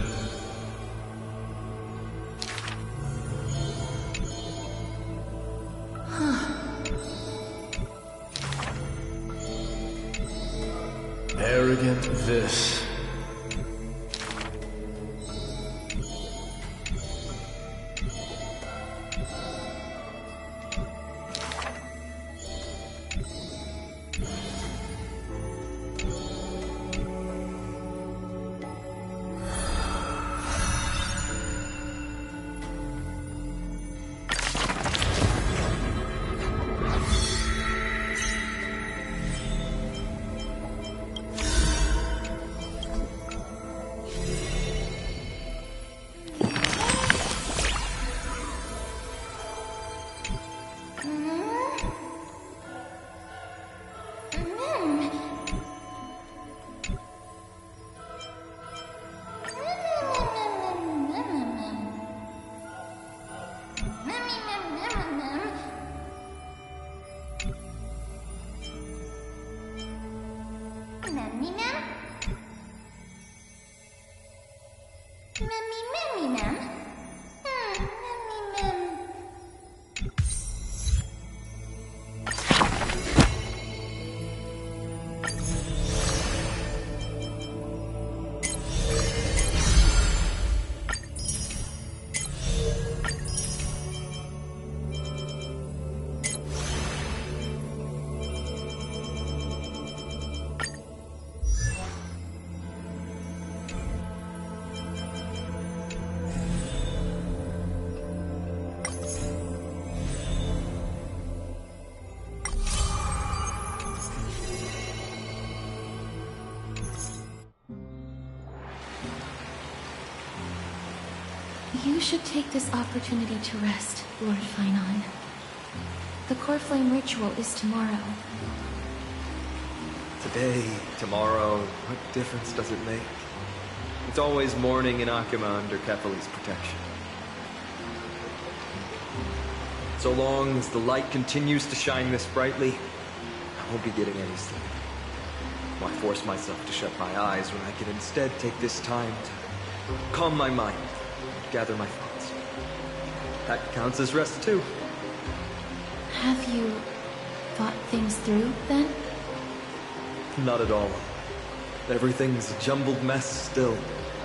Arrogant this.
You should take this opportunity to rest, Lord Finon. The core flame ritual is tomorrow.
Today, tomorrow, what difference does it make? It's always morning in Akima under Kefali's protection. So long as the light continues to shine this brightly, I won't be getting any sleep. Why force myself to shut my eyes when I can instead take this time to calm my mind, gather my thoughts? That counts as rest too.
Have you thought things through, then?
Not at all. Everything's a jumbled mess still.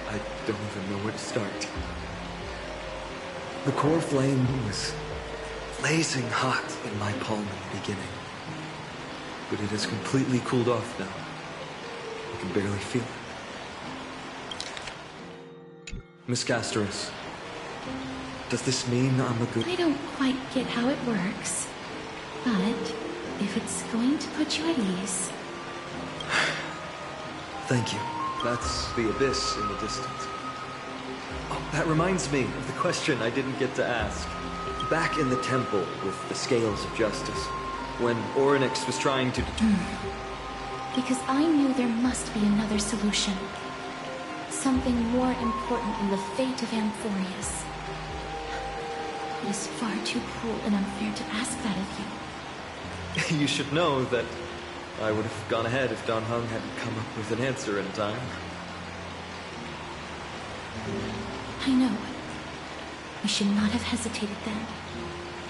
I don't even know where to start. The core flame was blazing hot in my palm in the beginning. But it has completely cooled off now. I can barely feel it. Miss Casterus, does this mean I'm a good...
I don't quite get how it works. But if it's going to put you at ease...
Thank you. That's the abyss in the distance. Oh, that reminds me of the question I didn't get to ask. Back in the temple with the scales of justice, when Orynyx was trying to...
Because I knew there must be another solution. Something more important than the fate of Amphorius. It is far too cruel and unfair to ask that of you.
You should know that I would have gone ahead if Don Hung hadn't come up with an answer in time.
I know. We should not have hesitated then.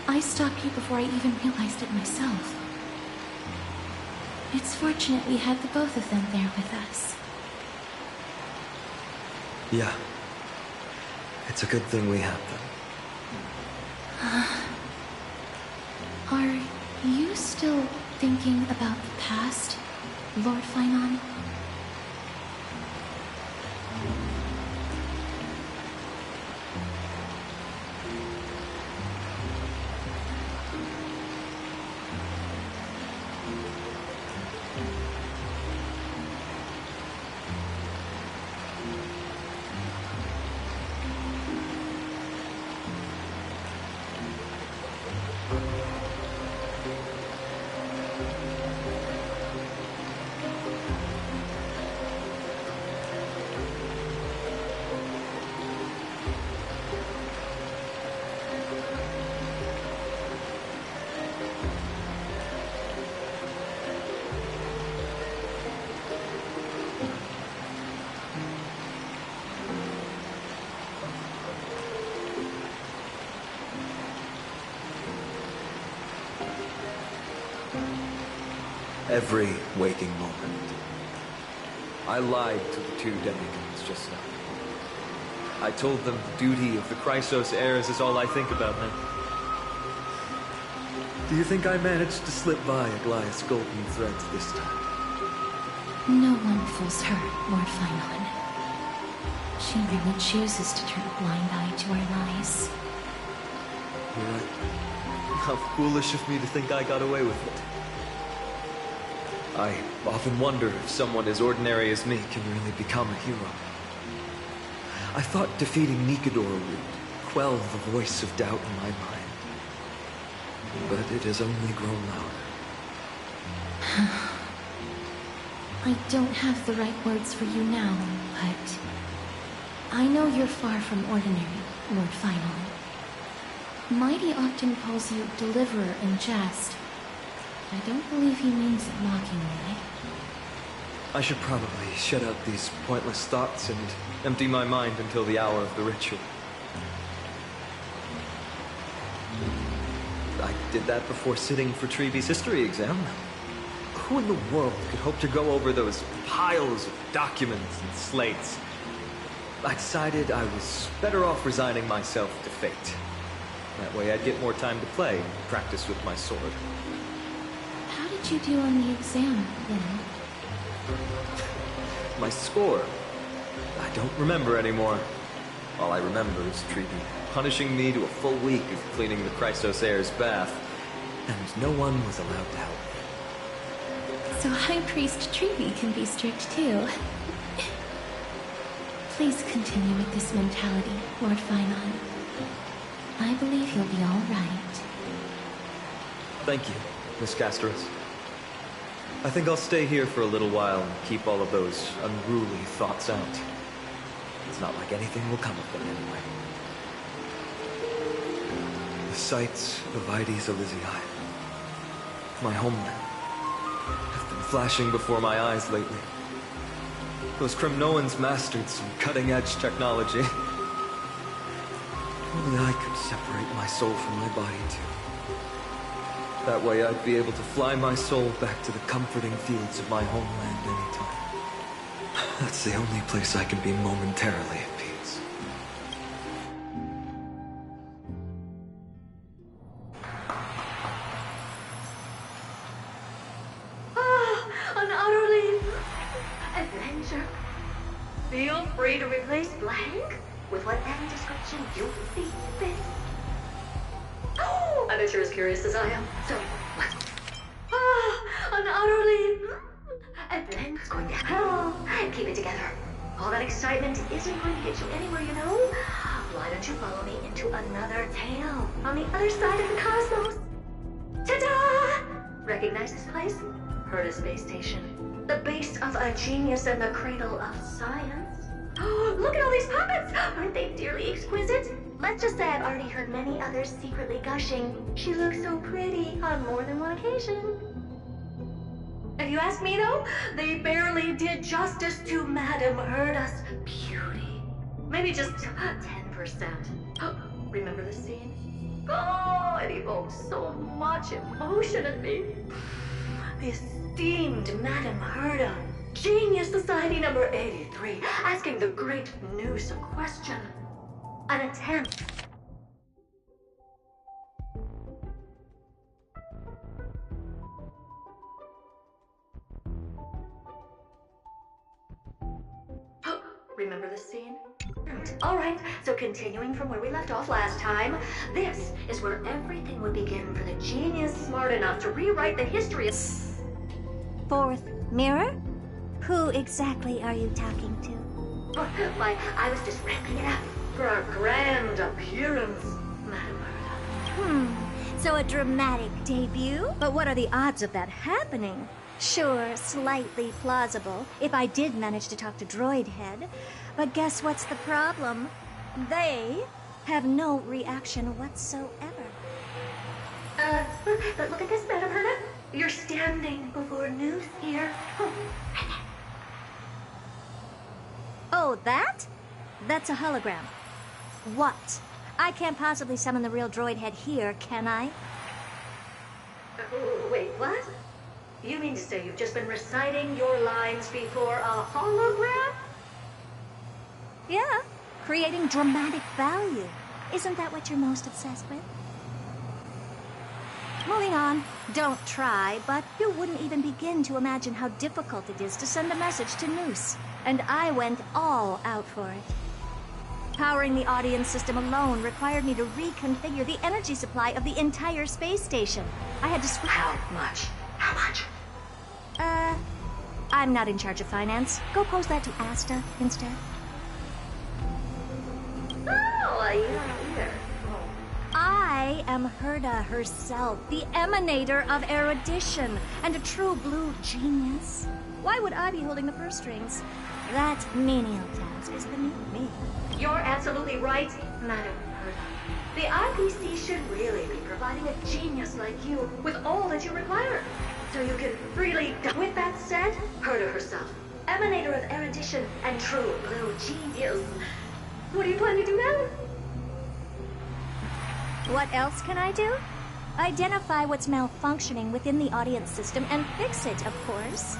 I stopped you before I even realized it myself. It's fortunate we had the both of them there with us.
Yeah. It's a good thing we have them.
Are you still thinking about the past, Lord Finon?
Every waking moment. I lied to the two demigods just now. I told them the duty of the Chrysos heirs is all I think about now. Do you think I managed to slip by Aglaya's golden threads this time?
No one fools her, Lord Finon. She really chooses to turn a blind eye to our lies.
You're right. How foolish of me to think I got away with it. I often wonder if someone as ordinary as me can really become a hero. I thought defeating Nikador would quell the voice of doubt in my mind. But it has only grown louder.
I don't have the right words for you now, but I know you're far from ordinary, Lord Finon. Mighty often calls you Deliverer in jest. I don't believe he means it mockingly.
I should probably shut out these pointless thoughts and empty my mind until the hour of the ritual. I did that before sitting for Treeby's history exam. Who in the world could hope to go over those piles of documents and slates? I decided I was better off resigning myself to fate. That way I'd get more time to play and practice with my sword.
How did you do on the exam, then?
My score? I don't remember anymore. All I remember is Treeby punishing me to a full week of cleaning the Chrysos heir's bath, and no one was allowed to help me.
So High Priest Treeby can be strict too. Please continue with this mentality, Lord Finon. I believe you'll be all right.
Thank you, Miss Castoris. I think I'll stay here for a little while and keep all of those unruly thoughts out. It's not like anything will come of them anyway. The sights of Ides Elysiae, my homeland, have been flashing before my eyes lately. Those Kremnoans mastered some cutting-edge technology. Only I could separate my soul from my body, too. That way I'd be able to fly my soul back to the comforting fields of my homeland anytime. That's the only place I can be momentarily at peace.
An utterly adventure. Feel free to replace blank with whatever description you see fit. Oh, I bet you're as curious as I am. So, an utterly adventure's going to hell. Keep it together. All that excitement isn't going to get you anywhere, you know. Why don't you follow me into another tale on the other side of the cosmos? Ta-da! Recognize this place? Heard of Space Station. The base of a genius and the cradle of science. Oh, look at all these puppets! Aren't they dearly exquisite? Let's just say I've already heard many others secretly gushing. She looks so pretty on more than one occasion. If you ask me though, they barely did justice to Madame Herda's beauty. Maybe just 10%. Remember the scene? Oh, it evoked so much emotion in me. The esteemed Madame Herda, Genius Society number 83, asking the great Noose a question. An attempt. Remember the scene? Alright, so continuing from where we left off last time, this is where everything would begin for the genius smart enough to rewrite the history of...
Fourth mirror? Who exactly are you talking to?
Why, I was just ramping it up for our grand appearance, Madame Herda.
So a dramatic debut? But what are the odds of that happening? Sure, slightly plausible, if I did manage to talk to Droid Head. But guess what's the problem? They have no reaction whatsoever.
But look at this, Madame Herda. You're standing before Noose here.
Oh, that? That's a hologram. What? I can't possibly summon the real Droid Head here, can I?
Wait, what? You mean to say you've just been reciting your lines before a hologram?
Yeah, creating dramatic value. Isn't that what you're most obsessed with? Moving on. Don't try, but you wouldn't even begin to imagine how difficult it is to send a message to Noose. And I went all out for it. Powering the audience system alone required me to reconfigure the energy supply of the entire space station. I had to switch...
How much? How much?
I'm not in charge of finance. Go pose that to Asta instead.
Oh, you don't either.
I am Herda herself, the emanator of erudition, and a true blue genius. Why would I be holding the purse strings? That menial task is beneath me.
You're absolutely right, Madame Herda. The IPC should really be providing a genius like you with all that you require, so you can freely... With that said, Herda herself, emanator of erudition and true blue genius. What do you plan to do now?
What else can I do? Identify what's malfunctioning within the audience system and fix it, of course.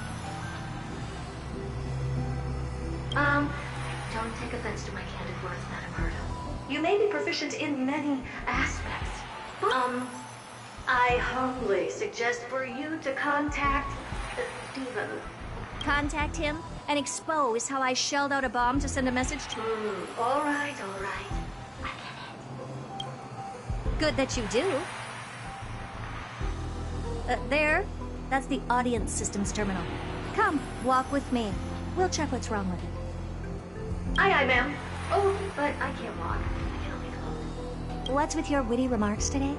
Don't take offense to my candid words, Madame Herda. You may be proficient in many aspects. I humbly suggest for you to contact Steven.
Contact him and expose how I shelled out a bomb to send a message to...
All right. I get it.
Good that you do. There. That's the audience systems terminal. Come, walk with me. We'll check what's wrong with it.
Aye, ma'am. Oh, but I can't walk. I can only float.
What's with your witty remarks today?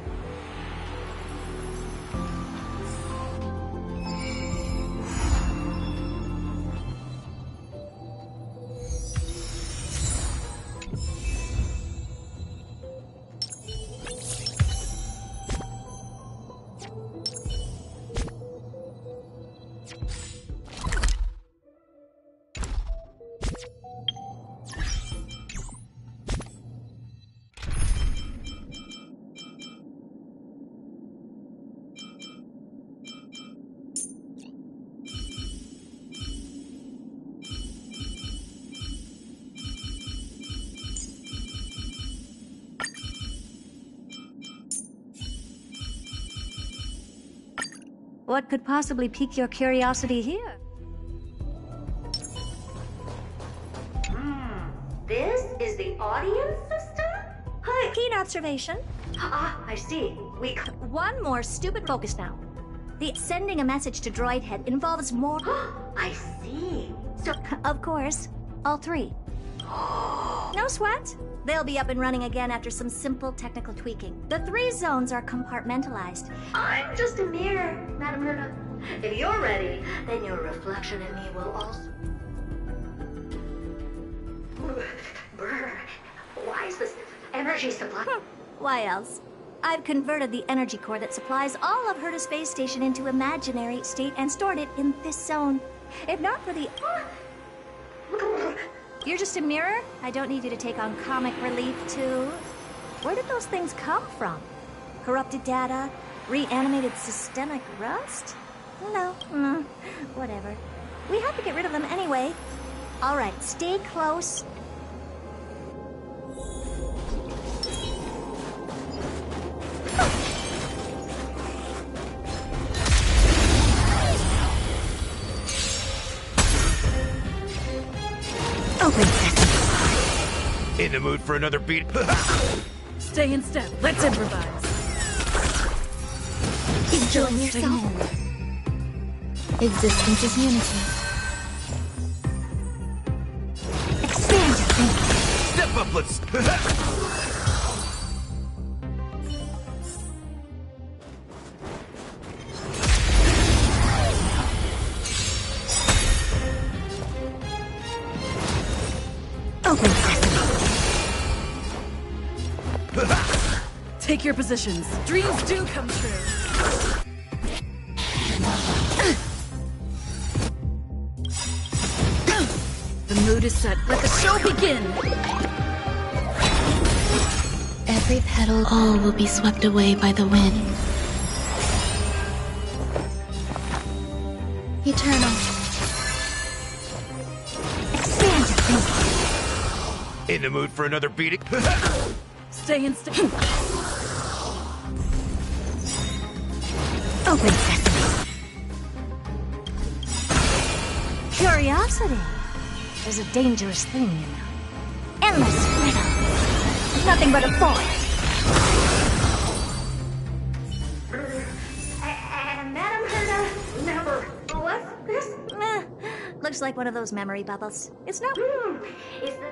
What could possibly pique your curiosity here?
This is the audience system?
Hi, keen observation.
I see.
One more stupid focus now. The sending a message to Droid Head involves more...
I see. So...
Of course. All three. No sweat. They'll be up and running again after some simple technical tweaking. The 3 zones are compartmentalized.
I'm just a mirror, Madame Herda. If you're ready, then your reflection in me will also... Brr, why is this energy supply.
Why else? I've converted the energy core that supplies all of Herta's space station into imaginary state and stored it in this zone. If not for the... You're just a mirror? I don't need you to take on comic relief, too. Where did those things come from? Corrupted data? Reanimated systemic rust? No, whatever. We have to get rid of them anyway. Alright, stay close. Open sesame.
In the mood for another beat?
Stay in step. Let's improvise.
Enjoying yourself. Existence is unity.
Expand your thinking.
Step up, let's...
Open sesame.
Take your positions. Dreams do come true. The mood is set. Let the show begin.
Every petal, all will be swept away by the wind. Eternal.
Expand your thinking.
In the mood for another beating?
Stay in step.
Open sesame. Curiosity is a dangerous thing, you know. Endless riddle. Nothing but a void.
Madam Herta, never. What's this?
Looks like one of those memory bubbles. It's no...
Is the...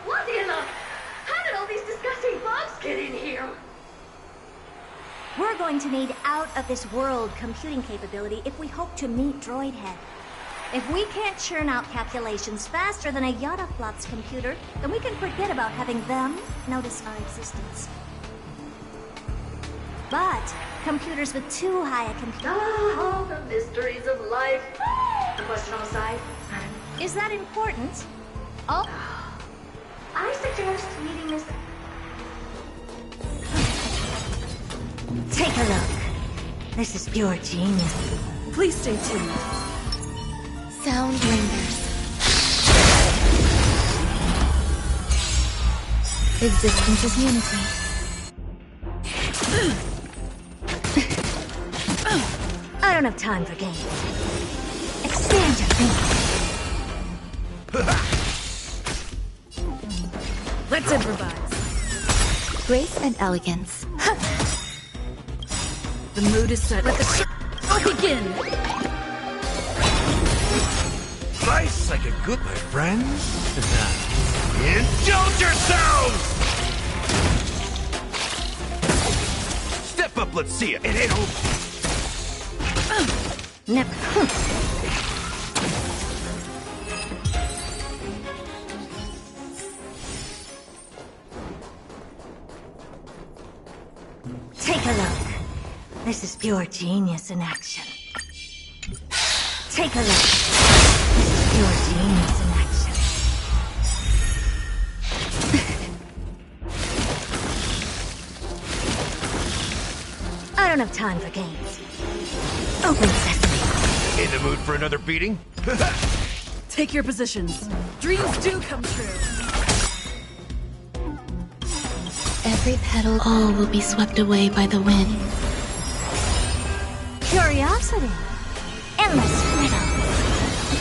What in the... How did all these disgusting bugs get in here?
We're going to need out-of-this-world computing capability if we hope to meet Droidhead. If we can't churn out calculations faster than a Yottaflop's computer, then we can forget about having them notice our existence. But computers with too high a
Oh, the mysteries of life. The question on the side.
Is that important? Oh.
I suggest meeting Miss...
Take a look. This is pure genius.
Please stay tuned.
Sound lingers. Existence is unity.
I don't have time for games. Expand your thinking.
Let's improvise.
Grace and elegance.
The mood is set. Let the show begin.
Life's like a good, my friends. Indulge yourselves! Step up, let's see it. It ain't over.
Never. Take a look. This is pure genius in action. Take a look. This is pure genius in action. I don't have time for games. Open sesame.
In the mood for another beating?
Take your positions. Dreams do come true.
Every petal, all will be swept away by the wind.
Curiosity. Endless riddle.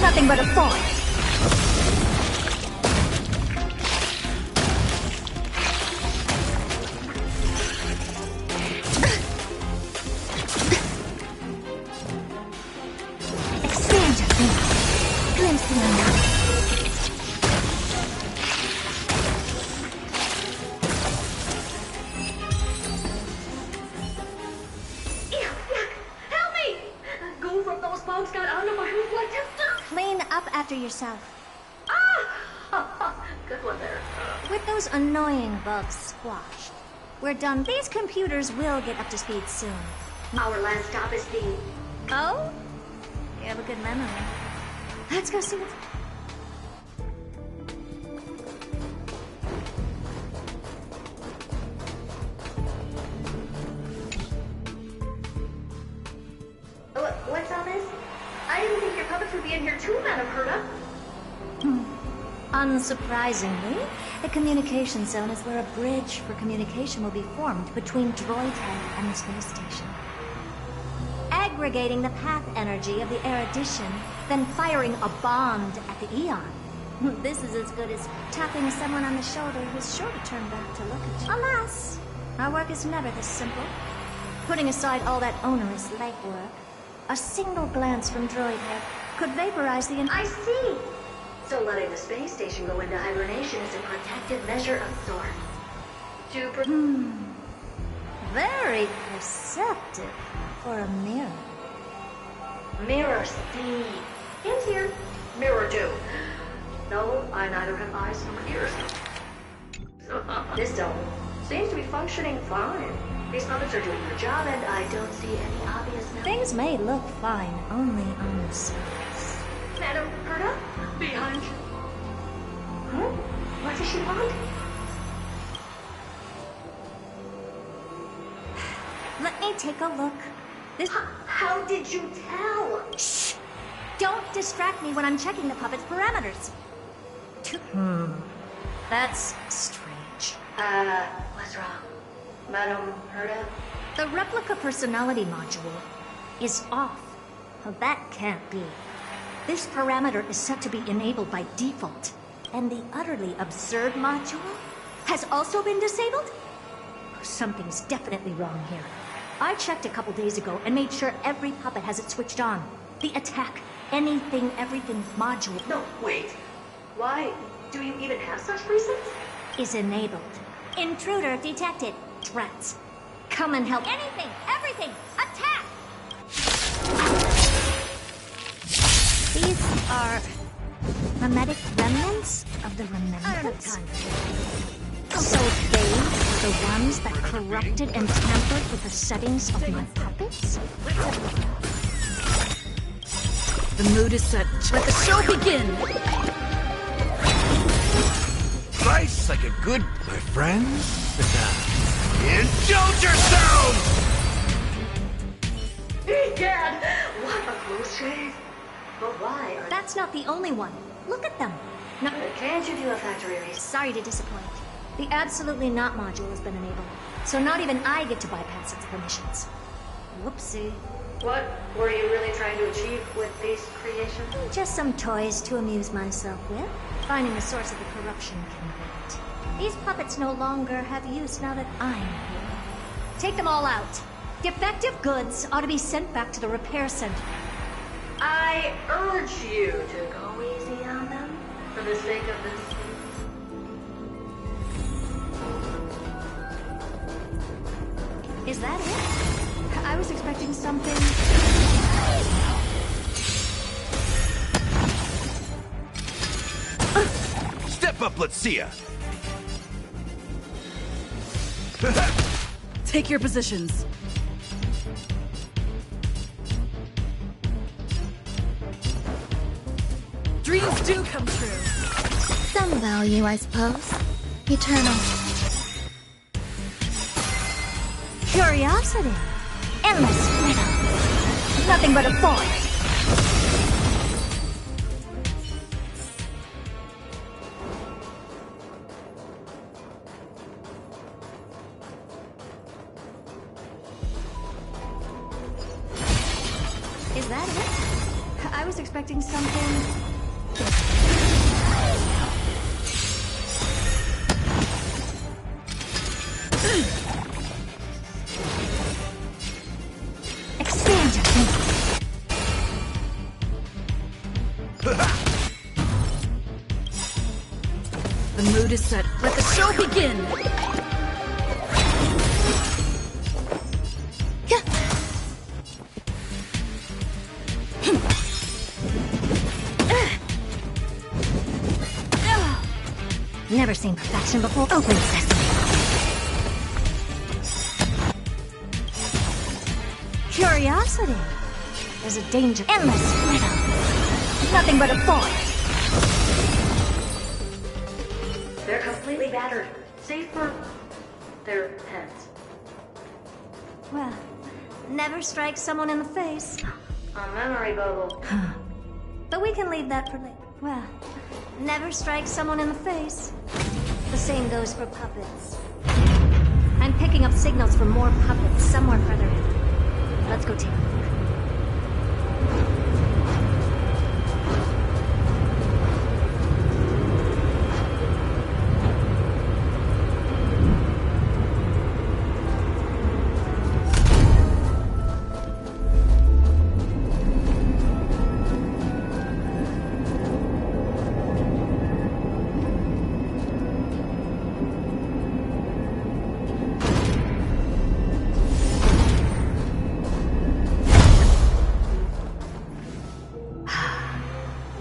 Nothing but a void. Expand your thinking. Glimpse the unknown.
Help me! Go from those bugs got under my reflective stuff.
Clean after yourself.
Good one there.
With those annoying bugs squashed, we're done. These computers will get up to speed soon.
Our last stop is the...
Oh? You have a good memory. Let's go see what's...
What's all this? I didn't think your puppets would be in here too, Madam Herta.
Unsurprisingly, the communication zone is where a bridge for communication will be formed between Droidhead and the space station. Aggregating the path energy of the erudition, then firing a bond at the Eon. This is as good as tapping someone on the shoulder who's sure to turn back to look at you. Alas, our work is never this simple. Putting aside all that onerous legwork, a single glance from Droidhead could vaporize the...
I see! So letting the space station go into hibernation is a protective measure of sorts.
Very perceptive for a mirror.
Mirror see. And here. Mirror do. No, I neither have eyes nor ears. This dome seems to be functioning fine. These puppets are doing their job, and I don't see any obvious...
Things may look fine only on the surface.
Madam Herta? Behind you. Huh? What does she want?
Let me take a look. This...
How did you tell?
Shh! Don't distract me when I'm checking the puppet's parameters. That's strange.
What's wrong? Madam Herta?
The replica personality module is off. Well, that can't be. This parameter is set to be enabled by default. And the utterly absurd module has also been disabled? Something's definitely wrong here. I checked a couple days ago and made sure every puppet has it switched on. The attack, anything, everything module...
No, wait. Why do you even have such presets?
Is enabled. Intruder detected. Threats. Come and help. Anything, everything, attack! These are mimetic remnants of the remembrance. So they are the ones that corrupted and tampered with the settings of my puppets?
The mood is set. Let the show begin!
Slice like a good... My friends? Indulge yourselves!
Egad! What a close shave! But why are...
That's not the only one. Look at them. No.
Can't you do a factory reset?
Sorry to disappoint. The Absolutely Not module has been enabled, so not even I get to bypass its permissions. Whoopsie.
What were you really trying to achieve with these creations?
Just some toys to amuse myself with. Finding the source of the corruption can wait. These puppets no longer have use now that I'm here. Take them all out. Defective goods ought to be sent back to the repair center.
I urge you to go easy on them for the sake of this.
Is that it? I was expecting something...
Step up, let's see ya!
Take your positions. Dreams do come true.
Some value, I suppose. Eternal.
Curiosity. Endless riddle. Nothing but a void. Is that it? I was expecting something... Expand your thinking.
The mood is set. Let the show begin!
Never seen perfection before. Open sesame. Curiosity. There's a danger. Endless freedom. Nothing but a void.
They're completely battered. Safe for their heads.
Well, never strike someone in the face.
A memory bubble.
But we can leave that for later. Well, never strike someone in the face. The same goes for puppets. I'm picking up signals from more puppets somewhere further in. Let's go take a look.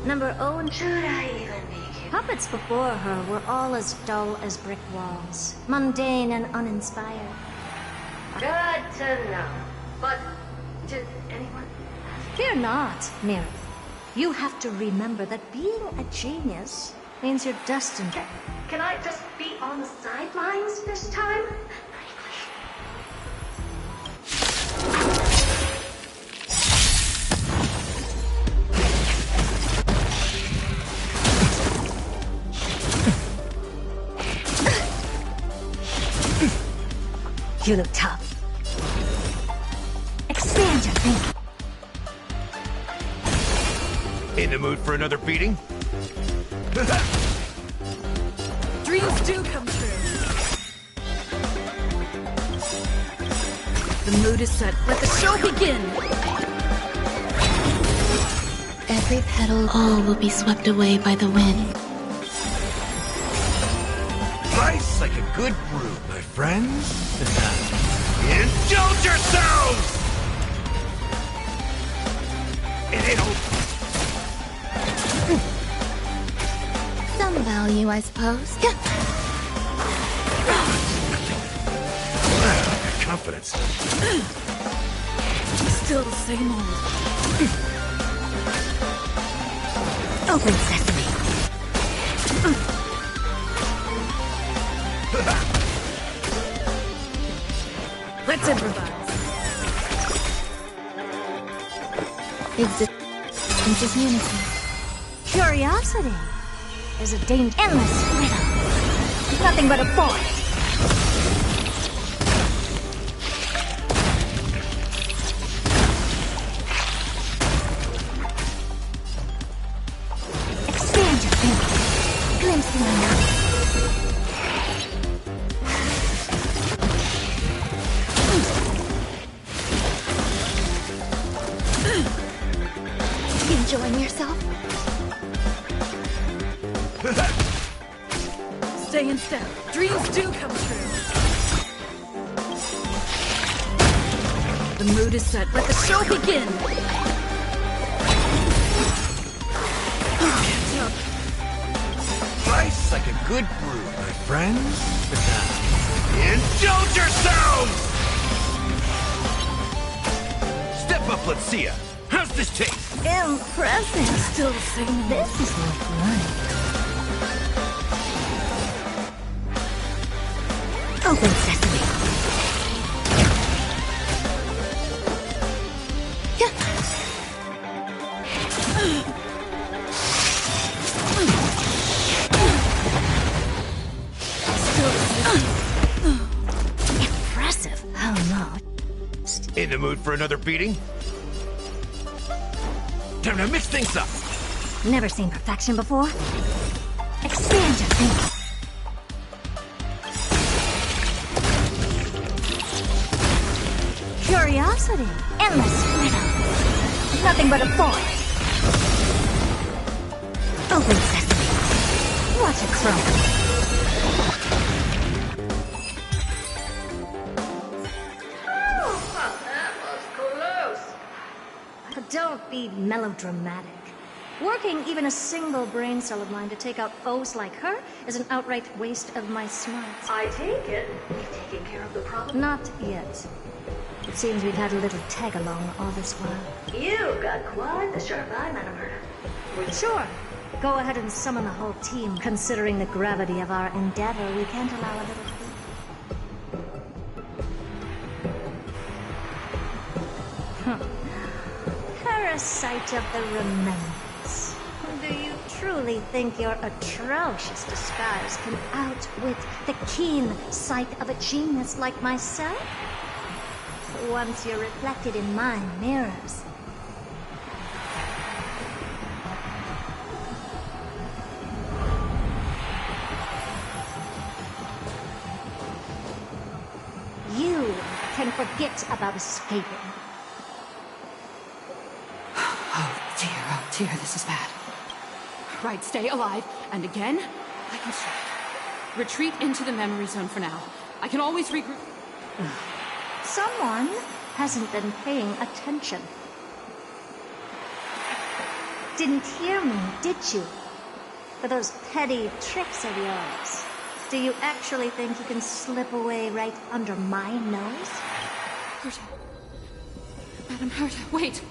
Number 0 and
should I even be here?
Puppets before her were all as dull as brick walls, mundane and uninspired.
Good to know. But did anyone?
Fear not, Mary. You have to remember that being a genius means you're destined.
Can I just be on the sidelines this time?
You look tough. Expand your thinking.
In the mood for another beating?
Dreams do come true. The mood is set. Let the show begin.
Every petal, all will be swept away by the wind.
Nice like a good brew, my friends. Indulge yourselves! It'll...
Some value, I suppose.
Confidence.
Still the same old.
Open sesame.
Let's improvise.
Existence is unity.
Curiosity. There's a danger. Endless freedom. Nothing but a void. Expand your thinking. Glimpse the unknown.
Enjoying yourself?
Stay in step. Dreams do come true. The mood is set. Let the show begin.
Nice like a good brew, my friends. Indulge yourselves! Step up, let's see ya. How's this taste?
Impressive.
Still the same old.
This is no fun. Open sesame. Impressive. Oh no.
In the mood for another beating? Time to mix things up.
Never seen perfection before. Expand your thinking. Curiosity. Endless freedom. Nothing but a void. Open sesame. Watch it crumble.
That was close.
Don't be melodramatic. Working even a single brain cell of mine to take out foes like her is an outright waste of my smarts.
I take it you've taken care of the problem.
Not yet. It seems we've had a little tag-along all this while.
You've got quite the sharp eye, Madam Herta.
Sure. Go ahead and summon the whole team. Considering the gravity of our endeavor, we can't allow a little Parasite of the remembrance. Do you truly think your atrocious disguise can outwit the keen sight of a genius like myself? Once you're reflected in my mirrors. You can forget about escaping.
Oh dear, this is bad. Right, stay alive, and again, I can strike. Retreat into the memory zone for now. I can always regroup.
Someone hasn't been paying attention. Didn't hear me, did you? For those petty tricks of yours. Do you actually think you can slip away right under my nose?
Herta. Madam Herta, wait.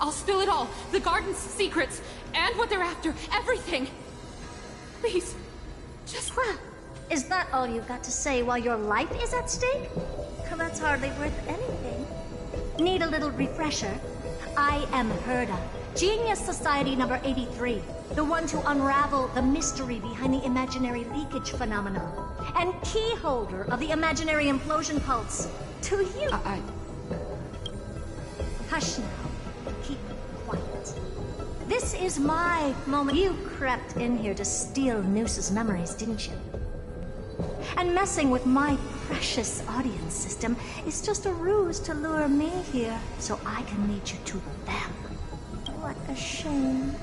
I'll spill it all. The garden's secrets, and what they're after. Everything. Please, just...
Is that all you've got to say while your life is at stake? Well, that's hardly worth anything. Need a little refresher? I am Herta, Genius Society number 83. The one to unravel the mystery behind the imaginary leakage phenomenon. And key holder of the imaginary implosion pulse. To you. Hush now. Keep quiet. This is my moment. You crept in here to steal Noose's memories, didn't you? And messing with my precious audience system is just a ruse to lure me here so I can lead you to them. What a shame.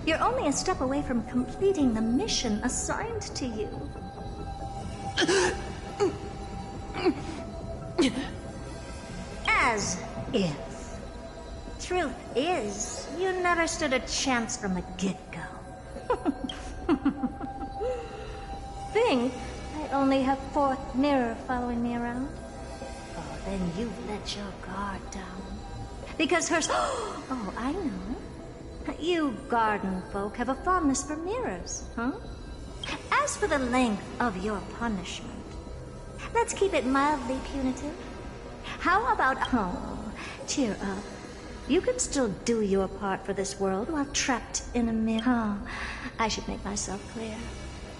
You're only a step away from completing the mission assigned to you. As if. Truth is, you never stood a chance from the get-go. Think I only have fourth mirror following me around? Oh, then you let your guard down. Because her... Oh, I know. You garden folk have a fondness for mirrors, huh? As for the length of your punishment, let's keep it mildly punitive. How about... Oh, cheer up. You can still do your part for this world while trapped in a mirror. Oh, I should make myself clear.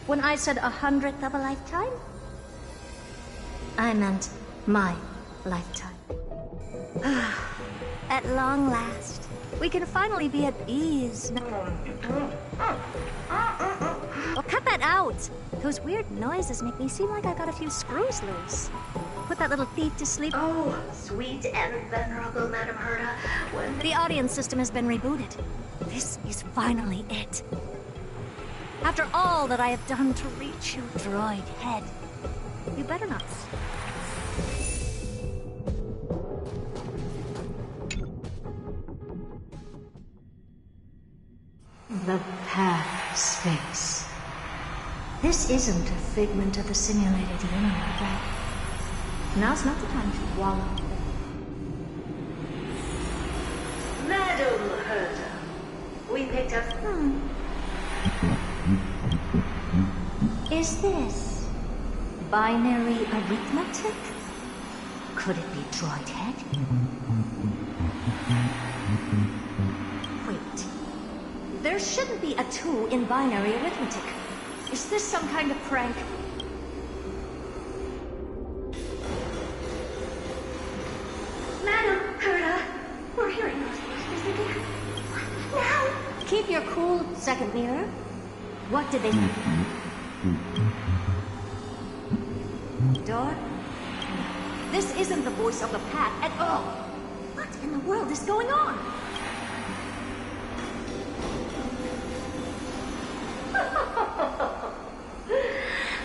When I said 100th of a lifetime, I meant my lifetime. At long last, we can finally be at ease. Oh, cut that out! Those weird noises make me seem like I got a few screws loose. Put that little thief to sleep.
Oh, sweet and venerable Madam Herta. When
the audience system has been rebooted. This is finally it. After all that I have done to reach you, droid head, you better not. The path of space. This isn't a figment of the simulated universe, right? Now's not the time to wallow.
Madam Herta, we picked up...
Is this binary arithmetic? Could it be droid head? Wait. There shouldn't be a 2 in binary arithmetic. Is this some kind of prank?
Madam Herta, we're hearing those voices again. Now!
Keep your cool, second mirror. What did they do? Door? This isn't the voice of the path at all. What in the world is going on?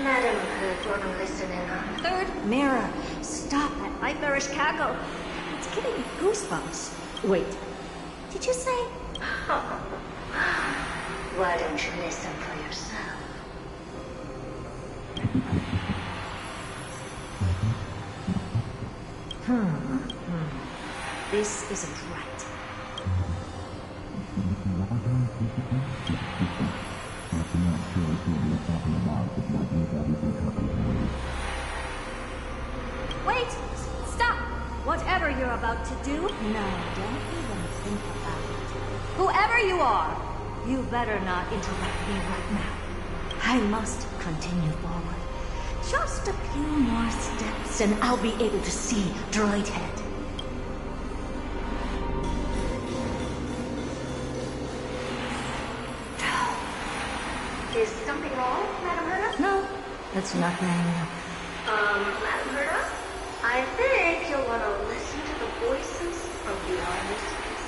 Madam Herta, listening on.
Third mirror. Stop that nightmarish cackle. It's giving me goosebumps. Wait. did you say?
Why don't you listen for yourself?
This isn't right. Wait! Stop! Whatever you're about to do, no, don't even think about it. Whoever you are, you better not interrupt me right now. I must continue forward. Just a few more steps and I'll be able to see Droid Head.
Is something wrong, Madam Herta?
No, that's nothing.
Madam Herta? I think you'll want to listen to the voices from beyond this space.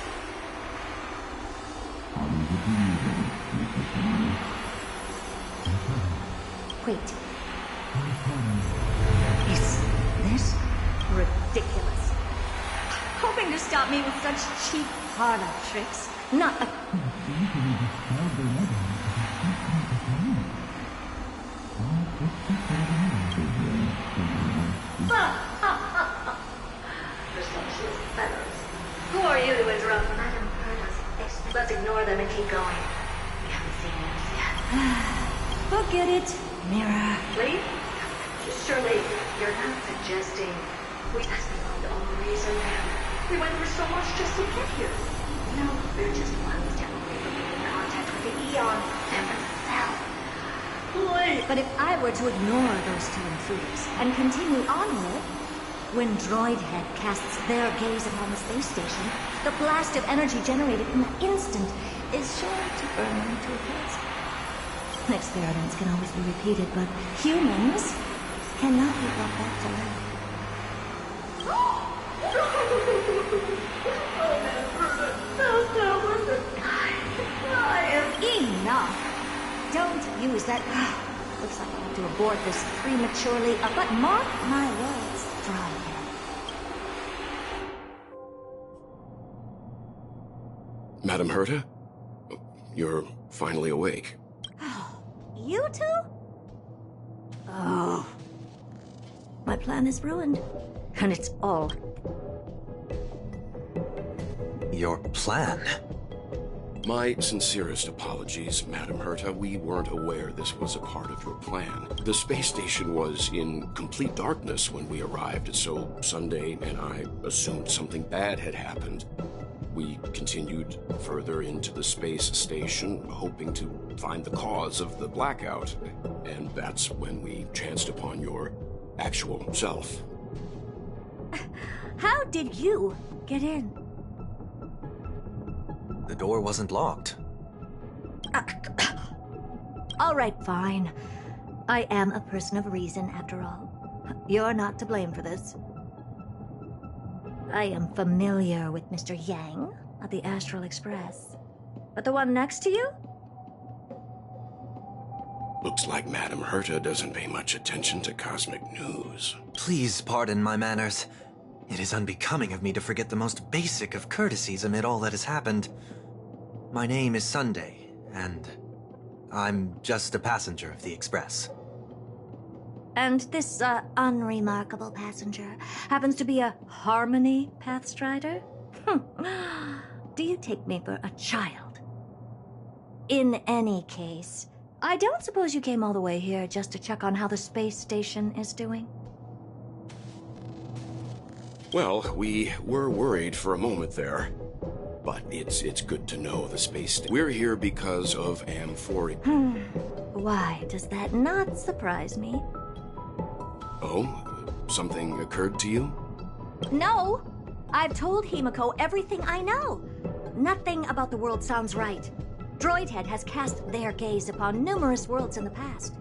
Wait. Is this ridiculous? Hoping to stop me with such cheap parlor tricks. Not a...
Presumptuous fellows. Who are you to interrupt Madam Herta's? Let's ignore them and keep going. We haven't seen news yet.
Forget it, Mira.
Leave? Surely you're not suggesting we passed beyond all reason and we went through so much just to get here. No, we're just one step away from being in contact with the Eon themselves. Please.
But if I were to ignore those two intruders and continue onward, when Droid Head casts their gaze upon the space station, the blast of energy generated in an instant is sure to burn them to a crisp. Experiments can always be repeated, but humans cannot be brought back to life. Enough! Don't use that... Looks like I have to abort this prematurely, but mark my words, Droid Head.
Madam Herta? You're finally awake.
You two? Oh. My plan is ruined. And it's all...
Your plan?
My sincerest apologies, Madam Herta. We weren't aware this was a part of your plan. The space station was in complete darkness when we arrived, so Sunday and I assumed something bad had happened. We continued further into the space station, hoping to find the cause of the blackout. And that's when we chanced upon your actual self.
How did you get in?
The door wasn't locked.
All right, fine. I am a person of reason, after all. You're not to blame for this. I am familiar with Mr. Yang of the Astral Express. But the one next to you?
Looks like Madam Herta doesn't pay much attention to cosmic news.
Please pardon my manners. It is unbecoming of me to forget the most basic of courtesies amid all that has happened. My name is Sunday, and I'm just a passenger of the Express.
And this, unremarkable passenger happens to be a Harmony Pathstrider? Do you take me for a child? In any case, I don't suppose you came all the way here just to check on how the space station is doing?
Well, we were worried for a moment there. But it's good to know the space station. We're here because of P4RE.
Why does that not surprise me?
Oh? Something occurred to you?
No! I've told Himiko everything I know. Nothing about the world sounds right. Droid Head has cast their gaze upon numerous worlds in the past,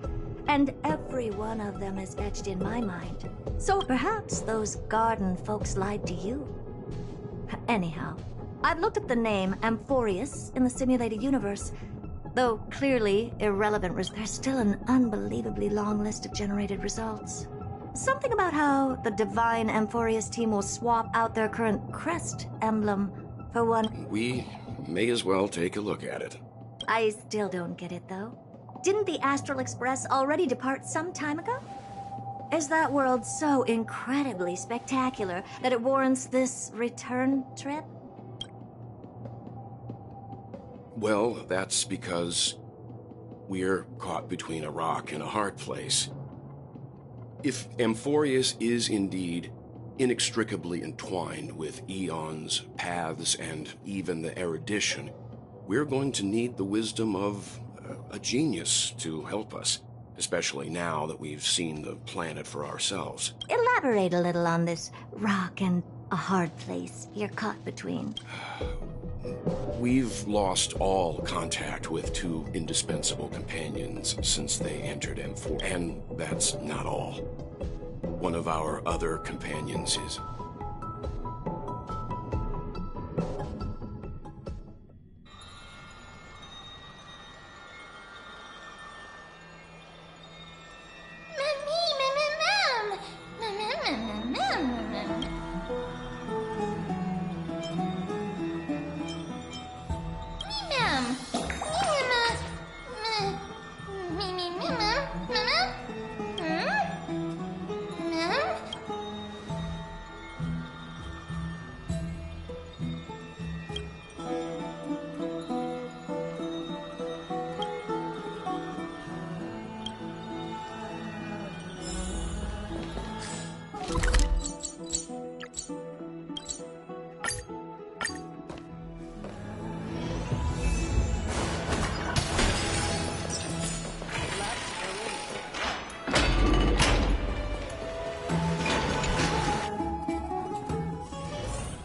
and every one of them is etched in my mind. So perhaps those garden folks lied to you. Anyhow, I've looked up the name Amphorius in the simulated universe. Though clearly irrelevant, there's still an unbelievably long list of generated results. Something about how the divine Amphorius team will swap out their current crest emblem For one,
We may as well take a look at it.
I still don't get it, though. Didn't the Astral Express already depart some time ago? Is that world so incredibly spectacular that it warrants this return trip?
Well, that's because we're caught between a rock and a hard place. If Amphorius is indeed inextricably entwined with eons, paths, and even the erudition, we're going to need the wisdom of a genius to help us, especially now that we've seen the planet for ourselves.
Elaborate a little on this rock and a hard place you're caught between.
We've lost all contact with two indispensable companions since they entered M4, and that's not all. One of our other companions is...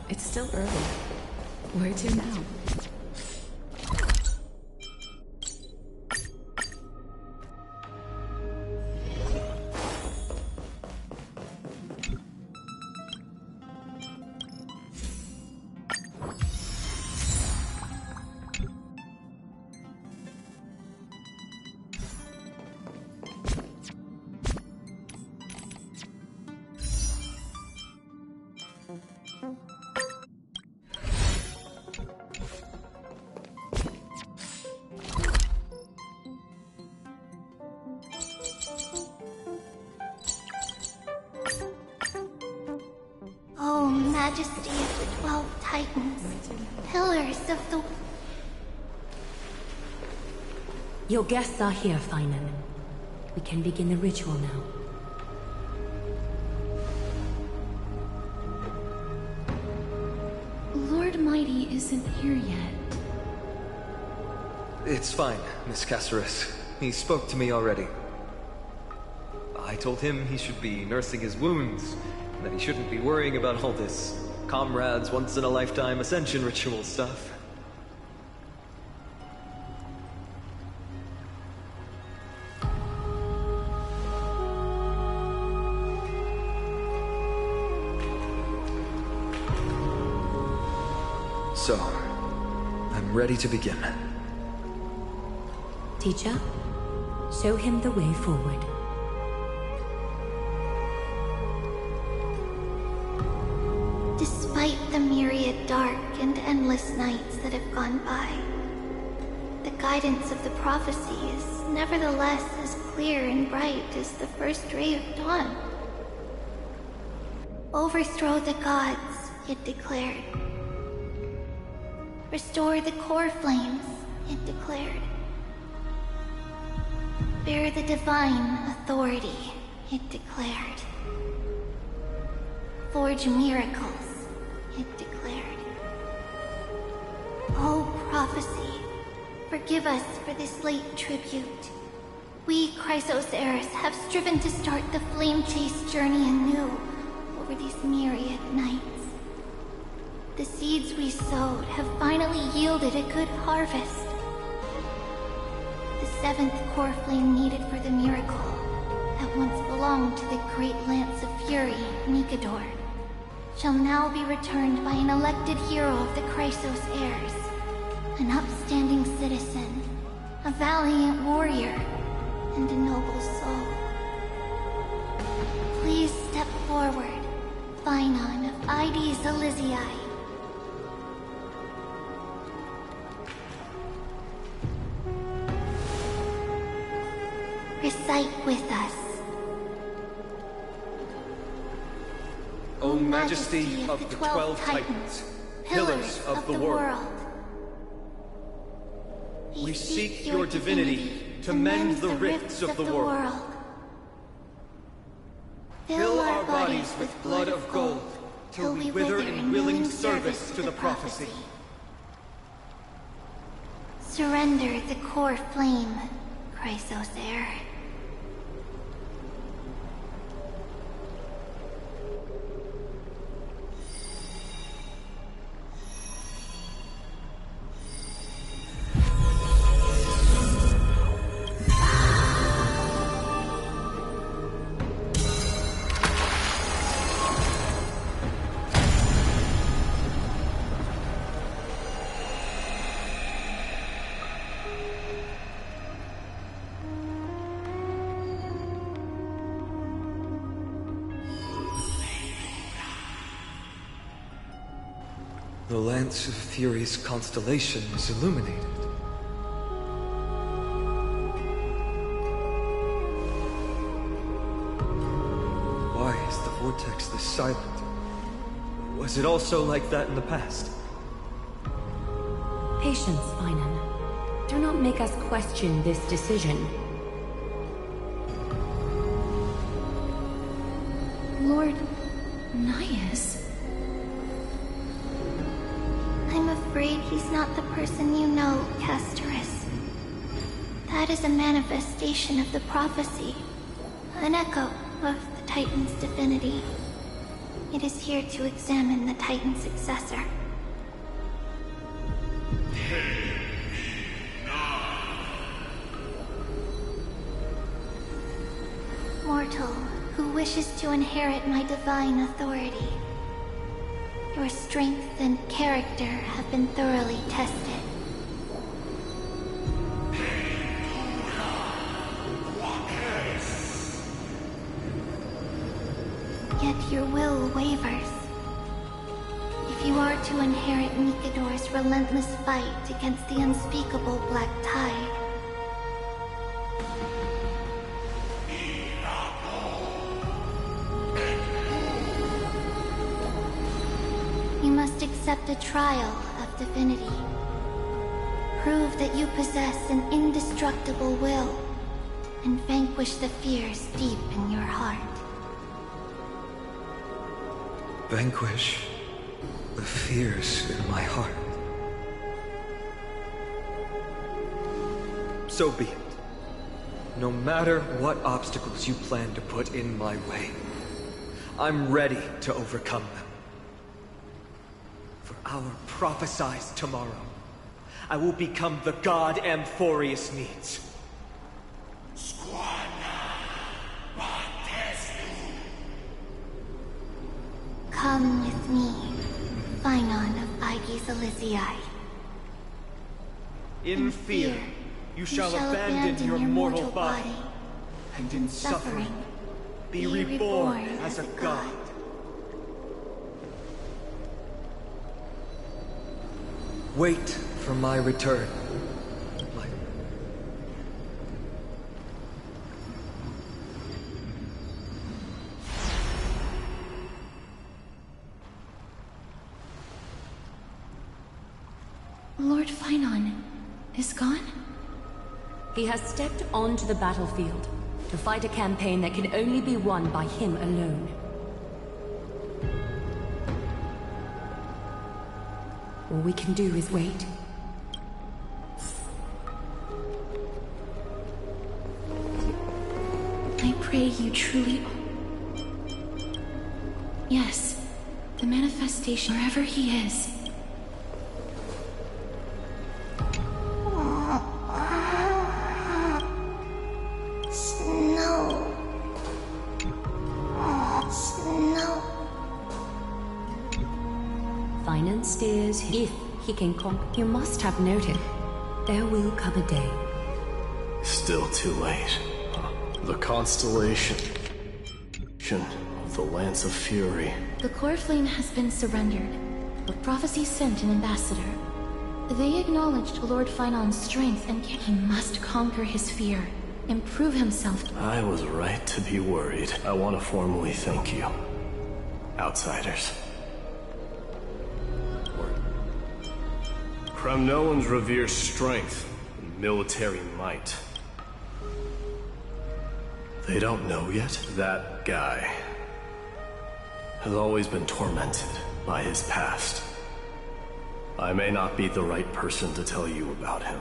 It's still early. Where to now?
Oh, Majesty of the 12 Titans, pillars of the...
Your guests are here, Finan. We can begin the ritual now.
Lord Mighty isn't here yet.
It's fine, Miss Caceres. He spoke to me already. I told him he should be nursing his wounds, and that he shouldn't be worrying about all this comrades once-in-a-lifetime ascension ritual stuff. So, I'm ready to begin.
Teacher, show him the way forward.
Despite the myriad dark and endless nights that have gone by, the guidance of the prophecy is nevertheless as clear and bright as the first ray of dawn. Overthrow the gods, it declared. Restore the core flames, it declared. Bear the divine authority, it declared. Forge miracles, it declared. Oh, prophecy, forgive us for this late tribute. We, Chrysos heirs, have striven to start the flame chase journey anew over these myriad nights. The seeds we sowed have finally yielded a good harvest. The seventh core flame needed for the miracle that once belonged to the great Lance of Fury, Nikador, shall now be returned by an elected hero of the Chrysos heirs, an upstanding citizen, a valiant warrior, and a noble soul. Please step forward, Finan of Ides Elysiae.
Recite with us.
O Majesty of the 12 Titans, pillars of the world, we seek your divinity to mend the rifts of the world. Fill our bodies with blood of gold, till we wither in willing service to the prophecy.
Surrender the core flame, Chrysos heir.
The Lance of Fury's constellation is illuminated. Why is the vortex this silent? Was it also like that in the past?
Patience, Finan. Do not make us question this decision.
Lord Naias?
I'm afraid he's not the person you know, Castorus. That is a manifestation of the prophecy. An echo of the Titan's divinity. It is here to examine the Titan's successor. Mortal, who wishes to inherit my divine authority. Your strength and character have been thoroughly tested. Yet your will wavers. If you are to inherit Mikador's relentless fight against the unspeakable Black Tide, you must accept a trial of divinity. Prove that you possess an indestructible will, and vanquish the fears deep in your heart.
Vanquish the fears in my heart. So be it. No matter what obstacles you plan to put in my way, I'm ready to overcome them. For our prophesied tomorrow, I will become the god Amphorius needs.
Come with me, Finon of Aegis Elysiae.
In fear, you shall abandon your mortal body, and in suffering, be reborn as a god. Wait for my return.
Lord Finon is gone?
He has stepped onto the battlefield to fight a campaign that can only be won by him alone. All we can do is wait.
I pray you truly... Yes, the manifestation, wherever he is.
Finan steers if he can conquer. You must have noted, there will come a day.
Still too late. The constellation of the Lance of Fury.
The core flame has been surrendered, but prophecy sent an ambassador. They acknowledged Lord Finon's strength and he must conquer his fear. improve himself.
I was right to be worried. I want to formally thank you, outsiders. Kremnoans revere strength and military might. They don't know yet? That guy has always been tormented by his past. I may not be the right person to tell you about him,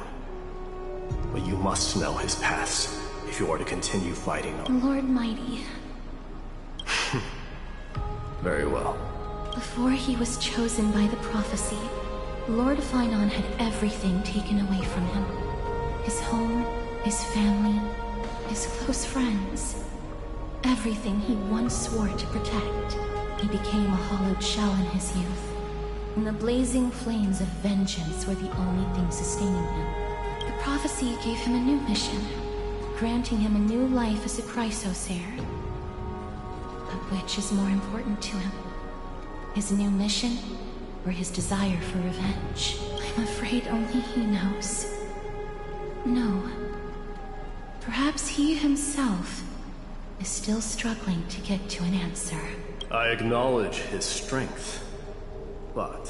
but you must know his past if you are to continue fighting on.
Lord Mighty.
Very well.
Before he was chosen by the prophecy, Lord Finon had everything taken away from him. His home, his family, his close friends. Everything he once swore to protect. He became a hollowed shell in his youth, and the blazing flames of vengeance were the only thing sustaining him. The prophecy gave him a new mission, granting him a new life as a Chrysos heir. But which is more important to him? His new mission, or his desire for revenge? I'm afraid only he knows. No. Perhaps he himself is still struggling to get to an answer.
I acknowledge his strength, but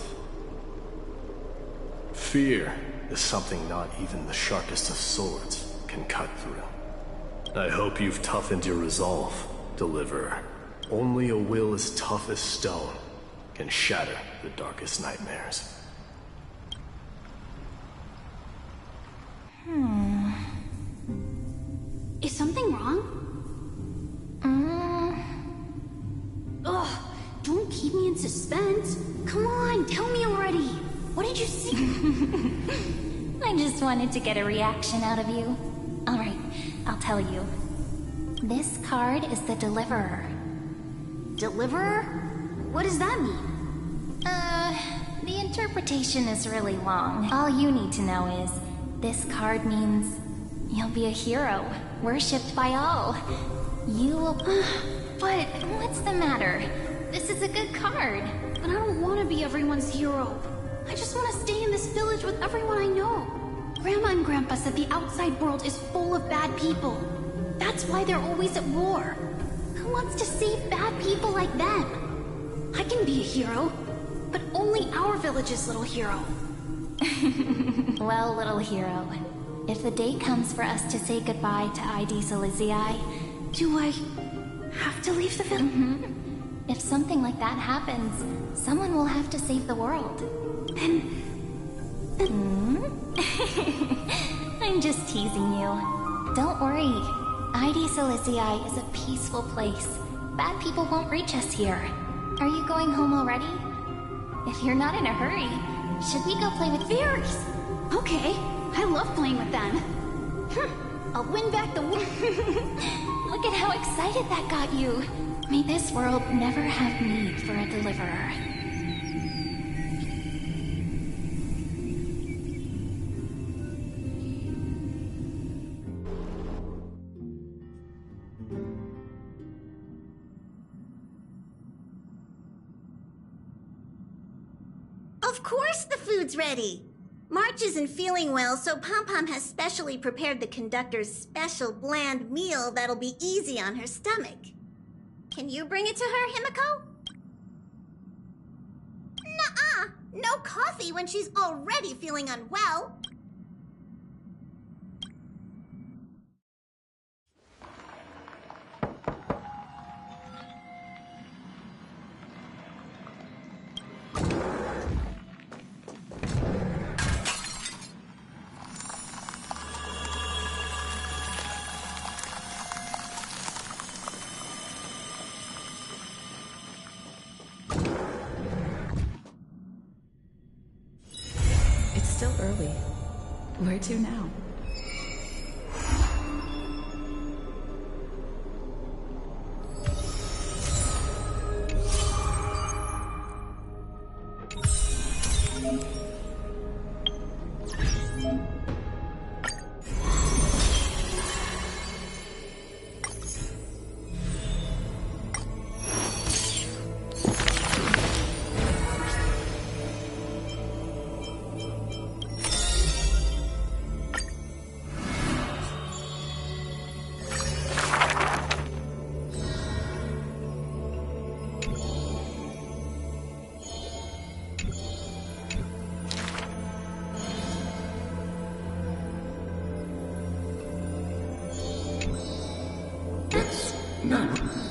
fear is something not even the sharpest of swords can cut through. I hope you've toughened your resolve, Deliverer. Only a will as tough as stone can shatter the darkest nightmares.
Is something wrong? Ugh, don't keep me in suspense. Come on, tell me already. What did you see?
I just wanted to get a reaction out of you. Alright, I'll tell you. This card is the Deliverer.
Deliverer? What does that mean?
The interpretation is really long. All you need to know is, this card means you'll be a hero, worshipped by all. You will... But what's the matter? This is a good card.
But I don't want to be everyone's hero. I just want to stay in this village with everyone I know. Grandma and Grandpa said the outside world is full of bad people. That's why they're always at war. Who wants to save bad people like them? I can be a hero, but only our village's little hero.
Well, little hero, if the day comes for us to say goodbye to ID Silizii,
do I have to leave the village?
If something like that happens, someone will have to save the world.
Then...
I'm just teasing you. Don't worry. ID Silizii is a peaceful place. Bad people won't reach us here. Are you going home already? If you're not in a hurry, should we go play with fairies?
Okay, I love playing with them. I'll win back the war.
Look at how excited that got you. May this world never have need for a deliverer.
Of course the food's ready! March isn't feeling well, so Pom-Pom has specially prepared the conductor's special bland meal that'll be easy on her stomach. Can you bring it to her, Himiko? Nuh-uh! No coffee when she's already feeling unwell!
Still early. Where to now?
No.